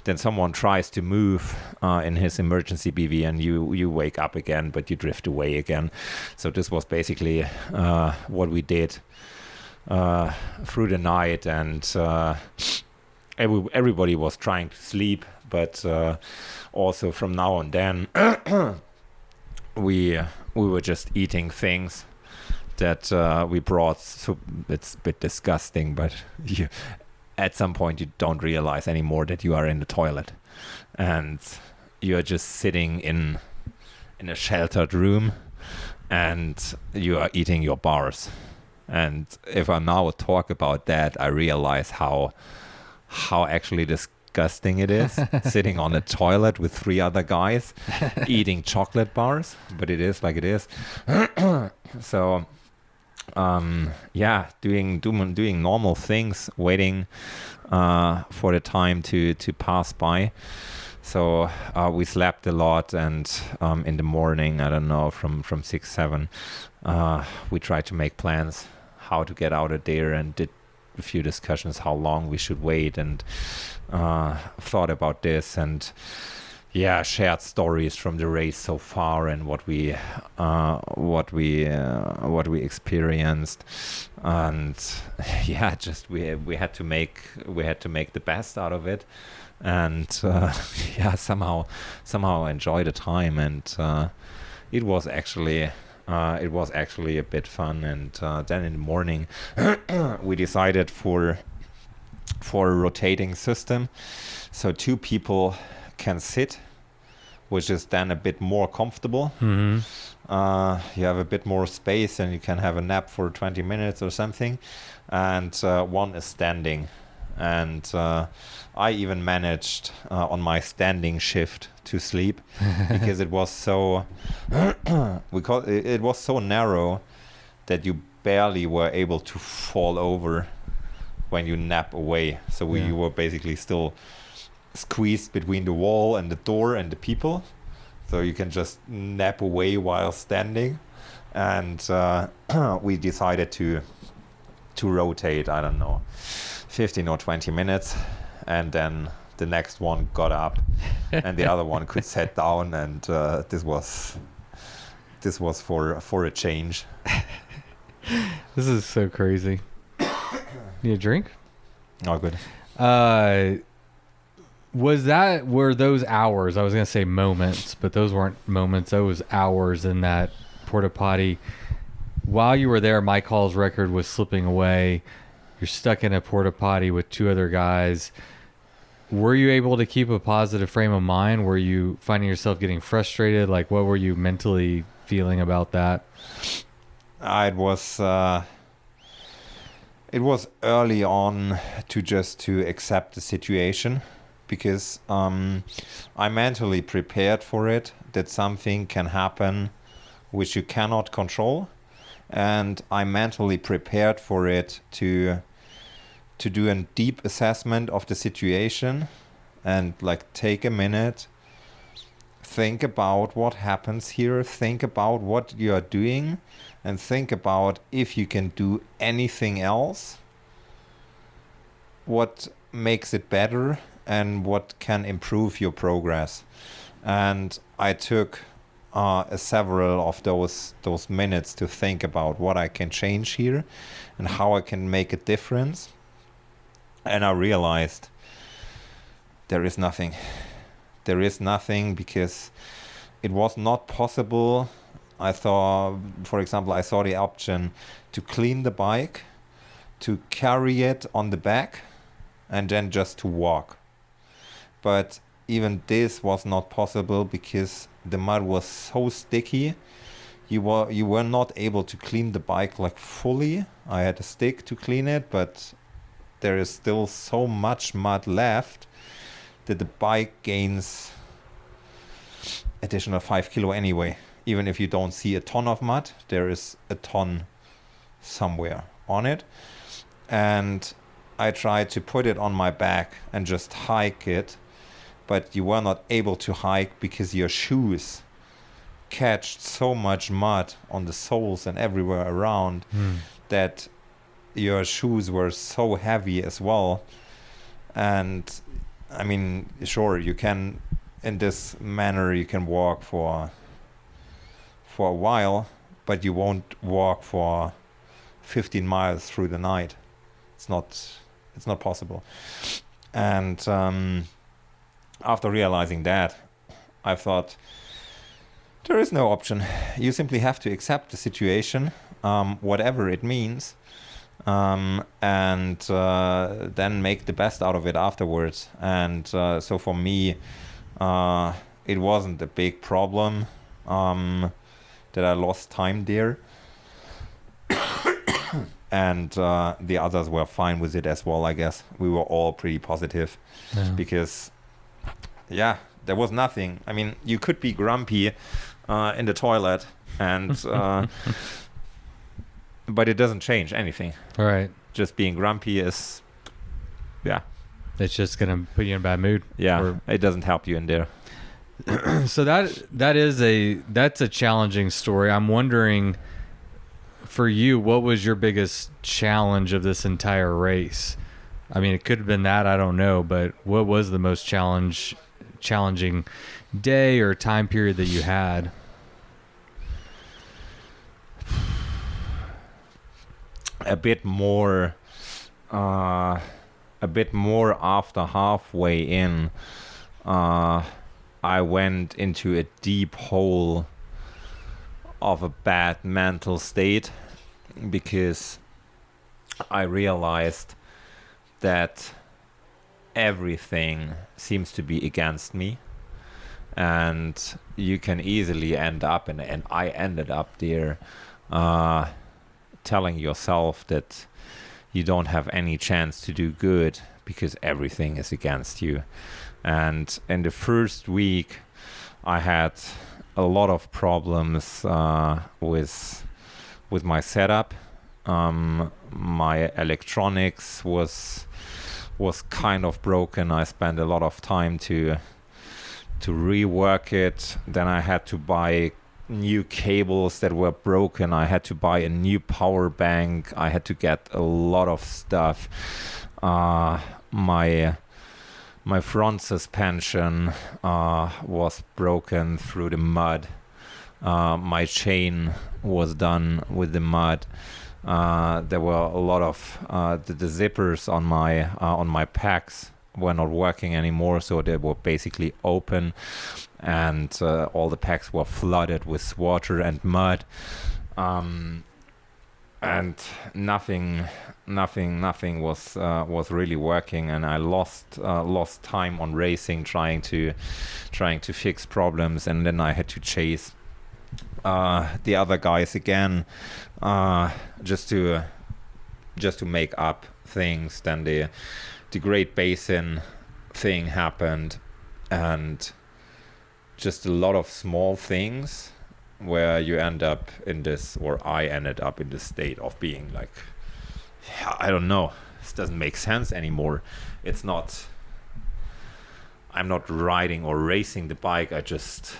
then someone tries to move in his emergency BV, and you wake up again, but you drift away again. So this was basically what we did through the night, and everybody was trying to sleep, but also from now on then we were just eating things we brought. So it's a bit disgusting, but at some point you don't realize anymore that you are in the toilet, and you're just sitting in a sheltered room, and you are eating your bars. And if I now talk about that, I realize how actually disgusting it is sitting on a toilet with 3 other guys eating chocolate bars. But it is like it is. So doing normal things, waiting for the time to pass by. So we slept a lot, and in the morning, I don't know, from 6, 7, we tried to make plans how to get out of there, and did a few discussions how long we should wait, and thought about this, and shared stories from the race so far, and what we experienced, and just we had to make the best out of it, and somehow enjoy the time, and it was actually a bit fun. And then in the morning we decided for a rotating system, so 2 people can sit, which is then a bit more comfortable. You have a bit more space, and you can have a nap for 20 minutes or something, and 1 is standing. And I even managed on my standing shift to sleep because it was so it was so narrow that you barely were able to fall over when you nap away. So you were basically still squeezed between the wall and the door and the people, so you can just nap away while standing. And we decided to rotate, I don't know, 15 or 20 minutes, and then the next one got up and the other one could sit down, and this was for a change. This is so crazy. Need a drink? Oh, good. Were those hours, I was going to say moments, but those weren't moments, those hours in that porta potty. While you were there, Mike Hall's record was slipping away. You're stuck in a porta potty with 2 other guys. Were you able to keep a positive frame of mind? Were you finding yourself getting frustrated? Like, what were you mentally feeling about that? It was early on to accept the situation, because I mentally prepared for it, that something can happen which you cannot control, and I mentally prepared for it to do a deep assessment of the situation, and like take a minute, think about what happens here, think about what you are doing, and think about if you can do anything else, what makes it better, and what can improve your progress. And I took several of those minutes to think about what I can change here and how I can make a difference. And I realized there is nothing. There is nothing, because it was not possible. I thought, for example, I saw the option to clean the bike, to carry it on the back, and then just to walk. But even this was not possible, because the mud was so sticky. You were not able to clean the bike like fully. I had a stick to clean it, but there is still so much mud left that the bike gains additional 5 kilo anyway. Even if you don't see a ton of mud, there is a ton somewhere on it. And I tried to put it on my back and just hike it, but you were not able to hike because your shoes catched so much mud on the soles and everywhere around that your shoes were so heavy as well. And I mean, sure, you can, in this manner, you can walk for a while, but you won't walk for 15 miles through the night. It's not possible. And after realizing that, I thought, there is no option. You simply have to accept the situation whatever it means, and then make the best out of it afterwards. And so for me, it wasn't a big problem that I lost time there. And the others were fine with it as well, I guess. We were all pretty positive because, there was nothing. I mean, you could be grumpy in the toilet, and but it doesn't change anything. All right. Just being grumpy is, It's just going to put you in a bad mood. Yeah, it doesn't help you in there. So that's a challenging story. I'm wondering, for you, what was your biggest challenge of this entire race? I mean, it could have been that, I don't know, but what was the most challenging day or time period that you had? A bit more after halfway in, I went into a deep hole of a bad mental state, because I realized that everything seems to be against me, and you can easily end up, and I ended up there, telling yourself that you don't have any chance to do good because everything is against you. And in the first week, I had a lot of problems with my setup. My electronics was kind of broken. I spent a lot of time to rework it. Then I had to buy new cables that were broken. I had to buy a new power bank. I had to get a lot of stuff. My front suspension was broken through the mud. My chain was done with the mud. There were a lot of the zippers on my packs were not working anymore, so they were basically open, and all the packs were flooded with water and mud, and nothing was really working, and I lost time on racing, trying to fix problems, and then I had to chase the other guys again, just to make up things. Then the Great Basin thing happened, and just a lot of small things where you end up in this, or I ended up in this state of being like, I don't know, this doesn't make sense anymore. I'm not riding or racing the bike, I just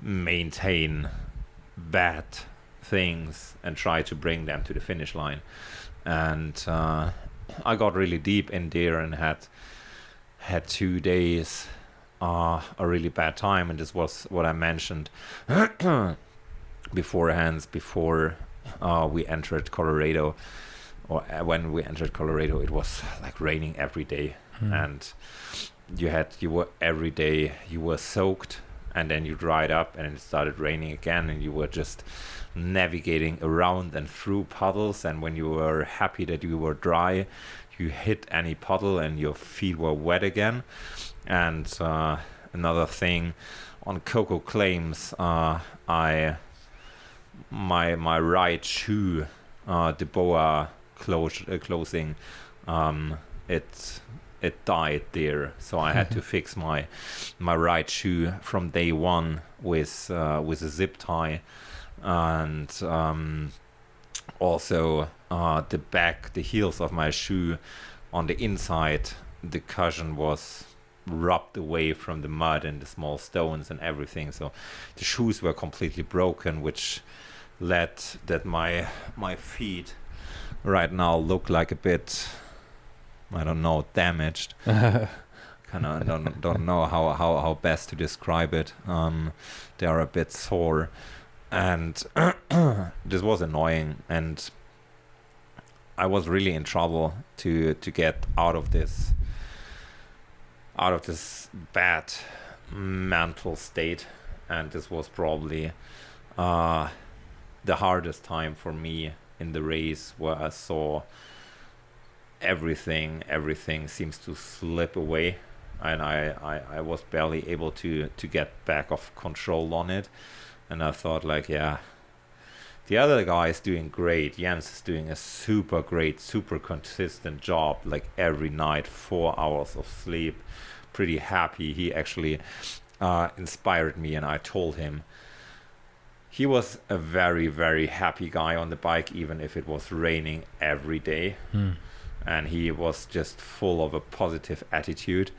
maintain bad things and try to bring them to the finish line. And I got really deep in there and had 2 days a really bad time, and this was what I mentioned beforehand, before we entered Colorado, or when we entered Colorado. It was like raining every day, and you were every day you were soaked, and then you dried up and it started raining again, and you were just navigating around and through puddles, and when you were happy that you were dry, you hit any puddle and your feet were wet again. And another thing, on Coco Claims, my right shoe, the boa closing, it died there, so I had to fix my right shoe from day one with a zip tie, and also the heels of my shoe, on the inside, the cushion was rubbed away from the mud and the small stones and everything, so the shoes were completely broken, which led that my feet right now look like a bit, I don't know, damaged. Kind of don't know how best to describe it. They are a bit sore, and this was annoying, and I was really in trouble to get out of this bad mental state. And this was probably the hardest time for me in the race, where I saw everything seems to slip away, and I was barely able to get back of control on it. And I thought, like, yeah, the other guy is doing great. Jens is doing a super great, super consistent job, like every night, 4 hours of sleep, pretty happy. He actually inspired me, and I told him he was a very, very happy guy on the bike, even if it was raining every day. And he was just full of a positive attitude.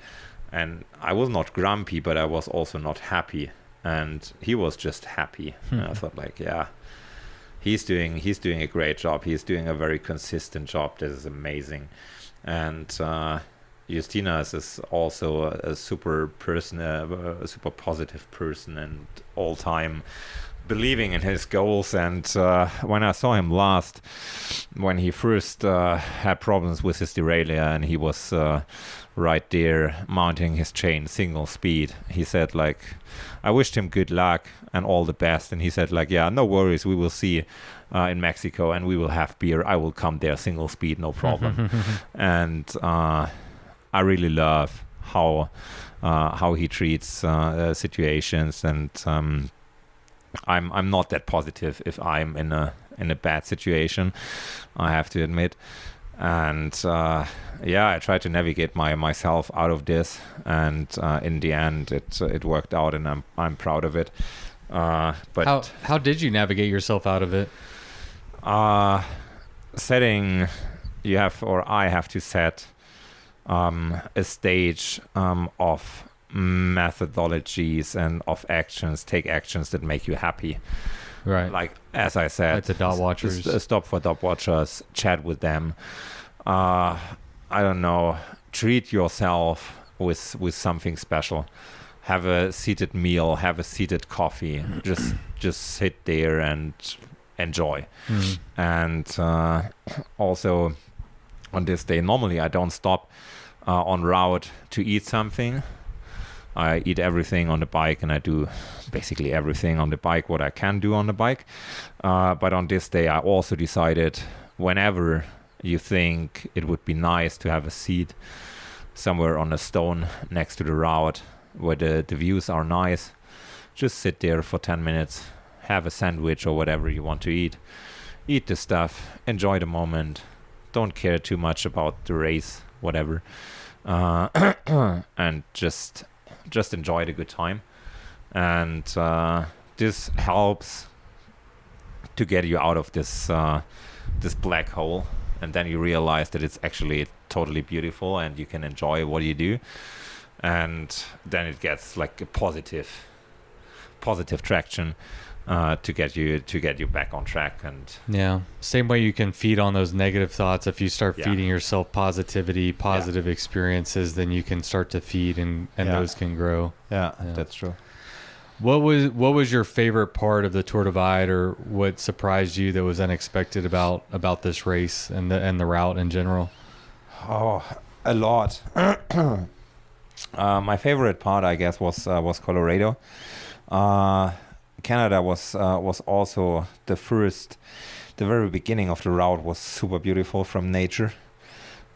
And I was not grumpy, but I was also not happy. And he was just happy. And I thought, like, yeah, he's doing a great job. He's doing a very consistent job. This is amazing. And Justina is also a super person, a super positive person, and all time believing in his goals. And when I saw him last, when he first had problems with his derailleur, and he was right there mounting his chain single speed, he said, like, I wished him good luck and all the best. And he said, like, yeah, no worries, we will see in Mexico, and we will have beer. I will come there single speed, no problem. And I really love how he treats situations. And I'm not that positive if I'm in a bad situation, I have to admit. And yeah, I try to navigate myself out of this, and in the end it worked out, and I'm proud of it. But how did you navigate yourself out of it? Setting, I have to set a stage of methodologies and of actions, take actions that make you happy. Right. Like, as I said, like the dot watchers. Stop for dot watchers, chat with them. I don't know, treat yourself with something special. Have a seated meal, have a seated coffee. Just sit there and enjoy. And also on this day, normally I don't stop en route to eat something. I eat everything on the bike, and I do basically everything on the bike what I can do on the bike. But on this day, I also decided, whenever you think it would be nice to have a seat somewhere on a stone next to the route where the views are nice, just sit there for 10 minutes, have a sandwich or whatever you want to eat the stuff, enjoy the moment, don't care too much about the race, whatever, and just enjoy the good time. And this helps to get you out of this black hole, and then you realize that it's actually totally beautiful, and you can enjoy what you do, and then it gets like a positive traction to get you back on track. And yeah, same way you can feed on those negative thoughts. If you start feeding yourself positivity, positive experiences, then you can start to feed, and those can grow. Yeah, that's true. What was your favorite part of the Tour Divide, or what surprised you that was unexpected about this race and the route in general? Oh, a lot. My favorite part, I guess, was Colorado. Canada was also the very beginning of the route was super beautiful from nature.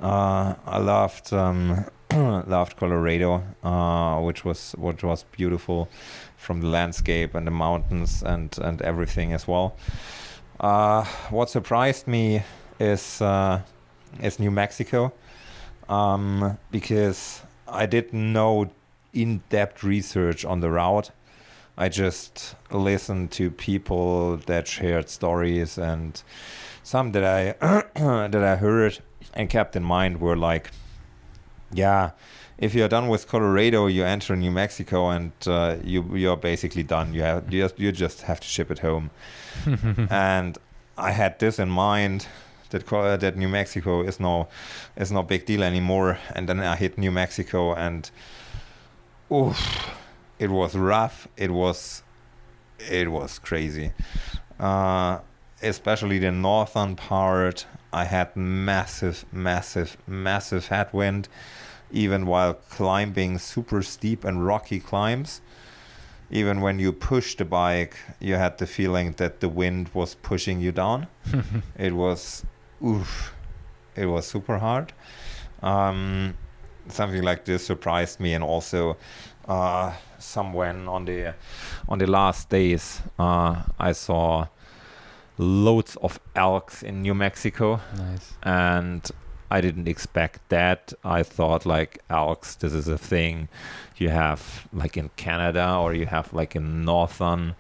I loved Colorado, which was beautiful from the landscape and the mountains and everything as well. What surprised me is New Mexico, because I didn't know in-depth research on the route. I just listened to people that shared stories, and some that I heard and kept in mind were like, yeah, if you're done with Colorado, you enter New Mexico, and you're basically done. You just have to ship it home. And I had this in mind, that New Mexico is no big deal anymore. And then I hit New Mexico, and it was rough. It was crazy. Especially the northern part, I had massive headwind, even while climbing super steep and rocky climbs. even when you push the bike, you had the feeling that the wind was pushing you down. It was, it was super hard. Something like this surprised me, and also somewhere on the last days, I saw loads of elks in New Mexico. Nice. And I didn't expect that. I thought like elks, this is a thing you have like in Canada, or you have like in northern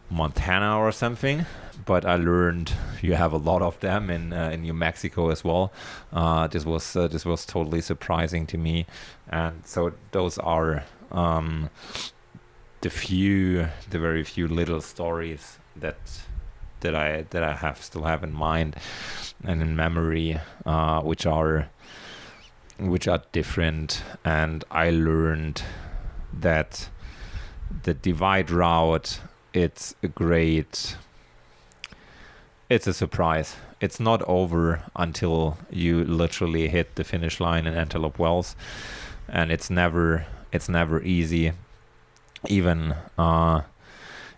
Montana or something. But I learned you have a lot of them in New Mexico as well. This was totally surprising to me, and so those are the very few little stories that I still have in mind and in memory, which are different. And I learned that the divide route, it's a surprise. It's not over until you literally hit the finish line in Antelope Wells, and it's never easy. Even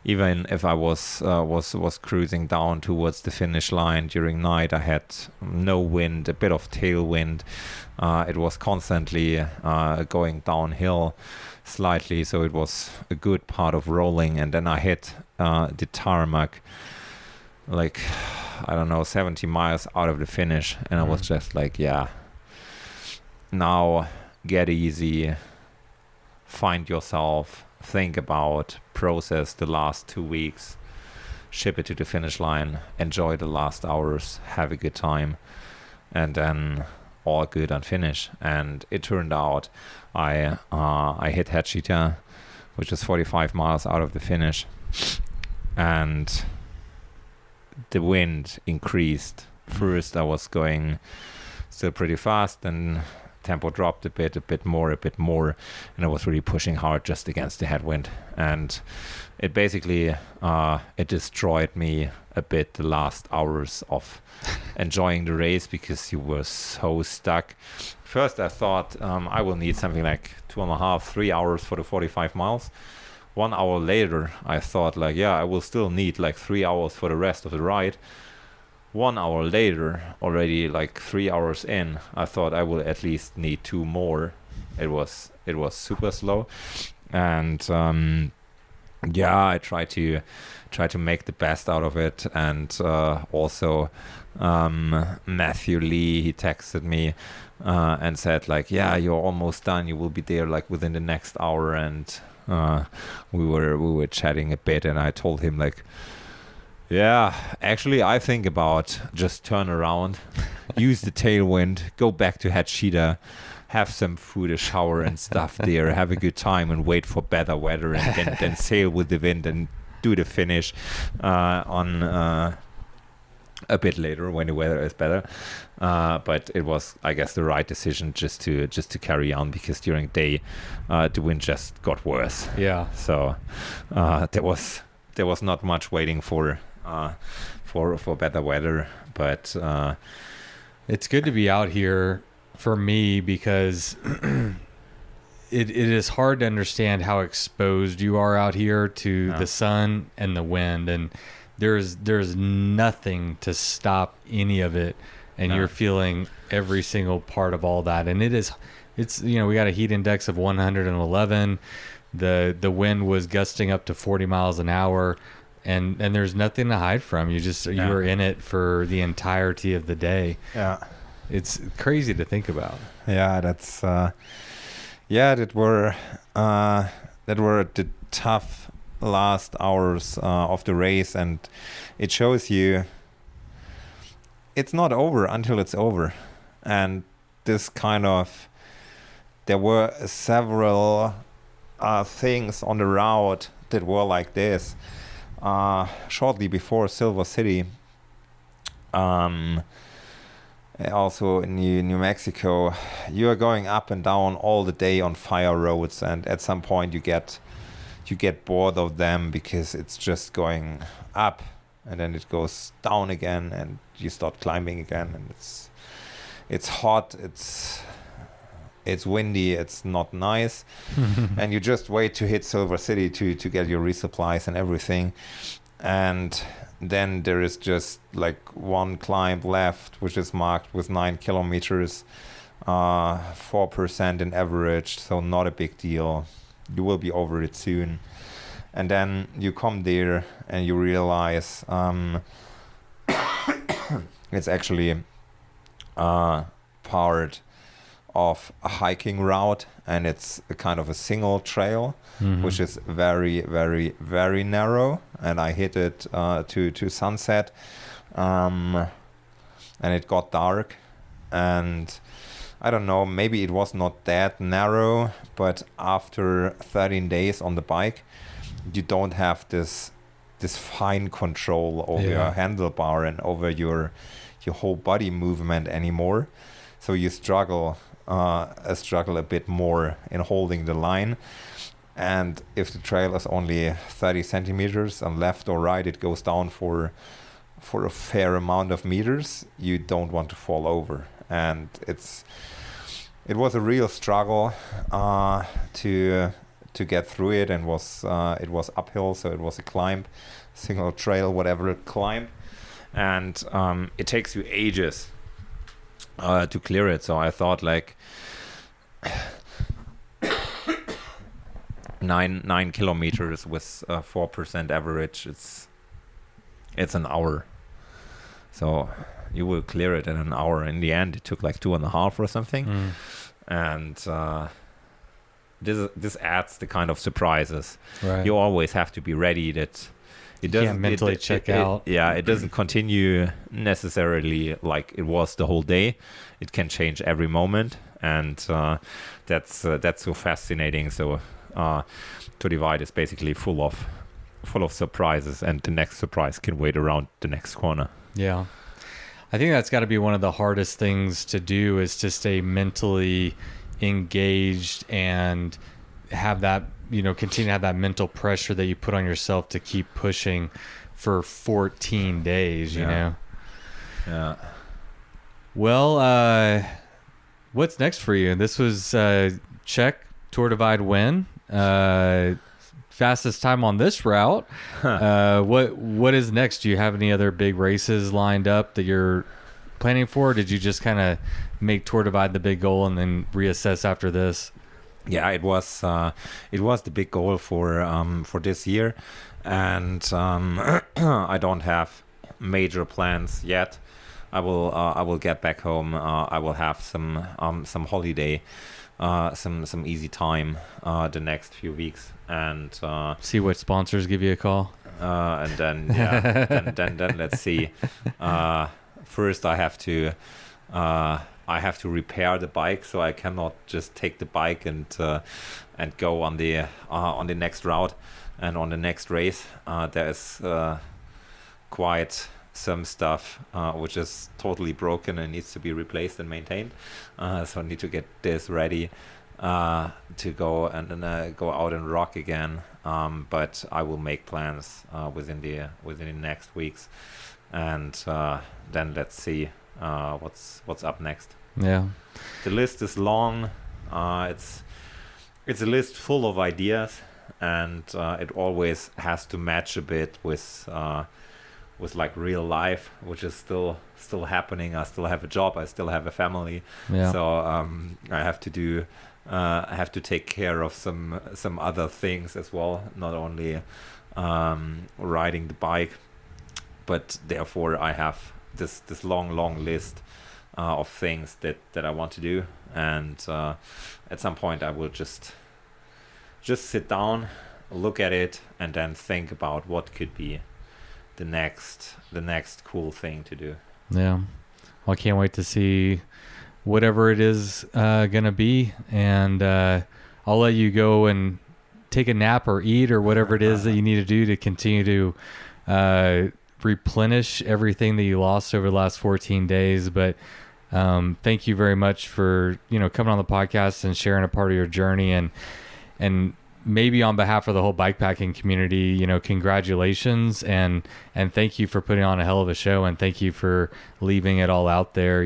if I was cruising down towards the finish line during night, I had no wind, a bit of tailwind. It was constantly going downhill slightly, so it was a good part of rolling. And then I hit the tarmac, like, I don't know, 70 miles out of the finish, and I was just like, yeah, now get easy, find yourself, think about, process the last 2 weeks, ship it to the finish line, enjoy the last hours, have a good time, and then all good and finish. And it turned out I hit Hachita, which is 45 miles out of the finish, and the wind increased. First I was going still pretty fast, and tempo dropped a bit more, and I was really pushing hard just against the headwind, and it basically it destroyed me a bit the last hours of enjoying the race, because you were so stuck. First I thought I will need something like 2.5-3 hours for the 45 miles. 1 hour later I thought like, yeah, I will still need like 3 hours for the rest of the ride. 1 hour later, already like 3 hours in, I thought I will at least need 2 more. It was super slow, and I try to make the best out of it. And also Matthew Lee, he texted me and said like, yeah, you're almost done, you will be there like within the next hour. And we were chatting a bit, and I told him like, yeah, actually I think about just turn around, use the tailwind, go back to Hachita, have some food, a shower and stuff there, have a good time, and wait for better weather, and then sail with the wind and do the finish on a bit later when the weather is better. But it was, I guess, the right decision just to carry on, because during the day the wind just got worse. Yeah. So there was not much waiting for better weather, but it's good to be out here for me, because it is hard to understand how exposed you are out here to the sun and the wind, and there's nothing to stop any of it, and you're feeling every single part of all that. And it's we got a heat index of 111. The wind was gusting up to 40 miles an hour, and there's nothing to hide from. You were in it for the entirety of the day. Yeah, it's crazy to think about. Yeah, that's that were the tough last hours of the race, and it shows you it's not over until it's over. And this kind of, there were several things on the route that were like this. Shortly before Silver City, also in New Mexico, you are going up and down all the day on fire roads, and at some point you get bored of them, because it's just going up and then it goes down again, and you start climbing again, and it's hot, it's it's windy, it's not nice, and you just wait to hit Silver City to get your resupplies and everything. And then there is just like one climb left, which is marked with 9 kilometers, 4% in average, so not a big deal. You will be over it soon. And then you come there and you realize it's actually part of a hiking route, and it's a kind of a single trail, which is very, very, very narrow. And I hit it to sunset, and it got dark. And I don't know, maybe it was not that narrow, but after 13 days on the bike, you don't have this fine control over your handlebar and over your whole body movement anymore. So you struggle a bit more in holding the line. And if the trail is only 30 centimeters and left or right, it goes down for a fair amount of meters. You don't want to fall over. And it was a real struggle to get through it, and it was uphill, so it was a climb, single trail, whatever climb, and it takes you ages to clear it. So I thought like 9 kilometers with 4% average. It's an hour, so you will clear it in an hour. In the end, it took like 2.5 or something, and this adds the kind of surprises. Right. You always have to be ready that it doesn't mentally check out. It doesn't continue necessarily like it was the whole day. It can change every moment, and that's so fascinating. So to divide is basically full of surprises, and the next surprise can wait around the next corner. Yeah, I think that's got to be one of the hardest things to do, is to stay mentally engaged and have that, continue to have that mental pressure that you put on yourself to keep pushing for 14 days, you know? Yeah. Well, what's next for you? This was check, Tour Divide win, fastest time on this route. What is next? Do you have any other big races lined up that you're planning for? Or did you just kind of make Tour Divide the big goal and then reassess after this? Yeah, it was the big goal for this year, and I don't have major plans yet. I will get back home. I will have some holiday, some easy time the next few weeks, and see what sponsors give you a call. And then then let's see. First, I have to repair the bike, so I cannot just take the bike and go on the next route and on the next race. There is quite some stuff which is totally broken and needs to be replaced and maintained. So I need to get this ready to go and then go out and rock again. But I will make plans within the next weeks, and then let's see what's up next. Yeah, the list is long. It's a list full of ideas, and it always has to match a bit with like real life, which is still happening. I still have a job. I still have a family. Yeah. So I have to take care of some other things as well, not only riding the bike, but therefore I have this long list of things that I want to do, and at some point I will just sit down, look at it, and then think about what could be the next cool thing to do. Yeah, well, I can't wait to see whatever it is gonna be, and I'll let you go and take a nap or eat or whatever it is that you need to do to continue to replenish everything that you lost over the last 14 days. But thank you very much for coming on the podcast and sharing a part of your journey, and maybe on behalf of the whole bikepacking community, congratulations and thank you for putting on a hell of a show, and thank you for leaving it all out there.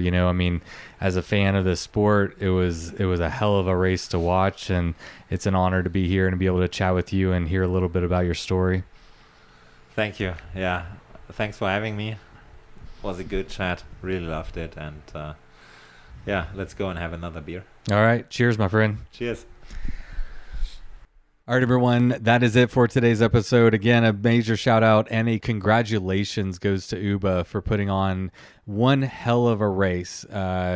As a fan of this sport, it was a hell of a race to watch, and it's an honor to be here and to be able to chat with you and hear a little bit about your story. Thank you. Yeah, thanks for having me. It was a good chat. Really loved it, and let's go and have another beer. All right, cheers, my friend. Cheers. All right, everyone, that is it for today's episode. Again, a major shout out and a congratulations goes to Uba for putting on one hell of a race.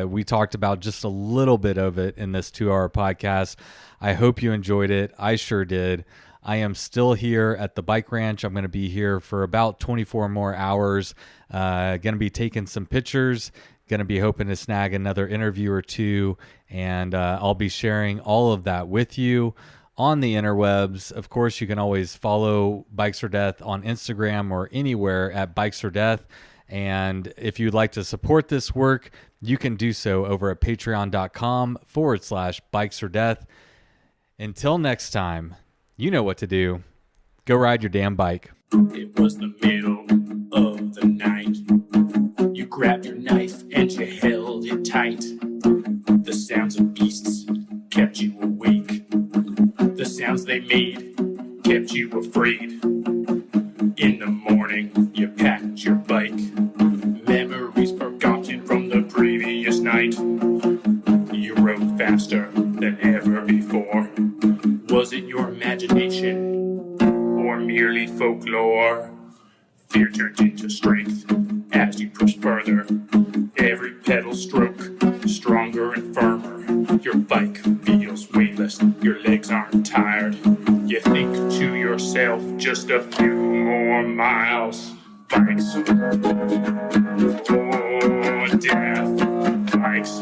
We talked about just a little bit of it in this 2-hour podcast. I hope you enjoyed it. I sure did. I am still here at the bike ranch. I'm going to be here for about 24 more hours. Going to be taking some pictures. Going to be hoping to snag another interview or two. And I'll be sharing all of that with you on the interwebs. Of course, you can always follow Bikes or Death on Instagram or anywhere at Bikes or Death. And if you'd like to support this work, you can do so over at patreon.com/Bikes or Death. Until next time, you know what to do. Go ride your damn bike. It was the middle of the night. You grabbed your knife and you held it tight. The sounds of beasts kept you awake. The sounds they made kept you afraid. In the morning, you packed your bike. Memories forgotten from the previous night. You rode faster than ever before. Was it your imagination or merely folklore? Fear turned into strength as you pushed further. Every pedal stroke stronger and firmer. Your bike feels weightless, your legs aren't tired. You think to yourself, just a few more miles. Bikes or death. Bikes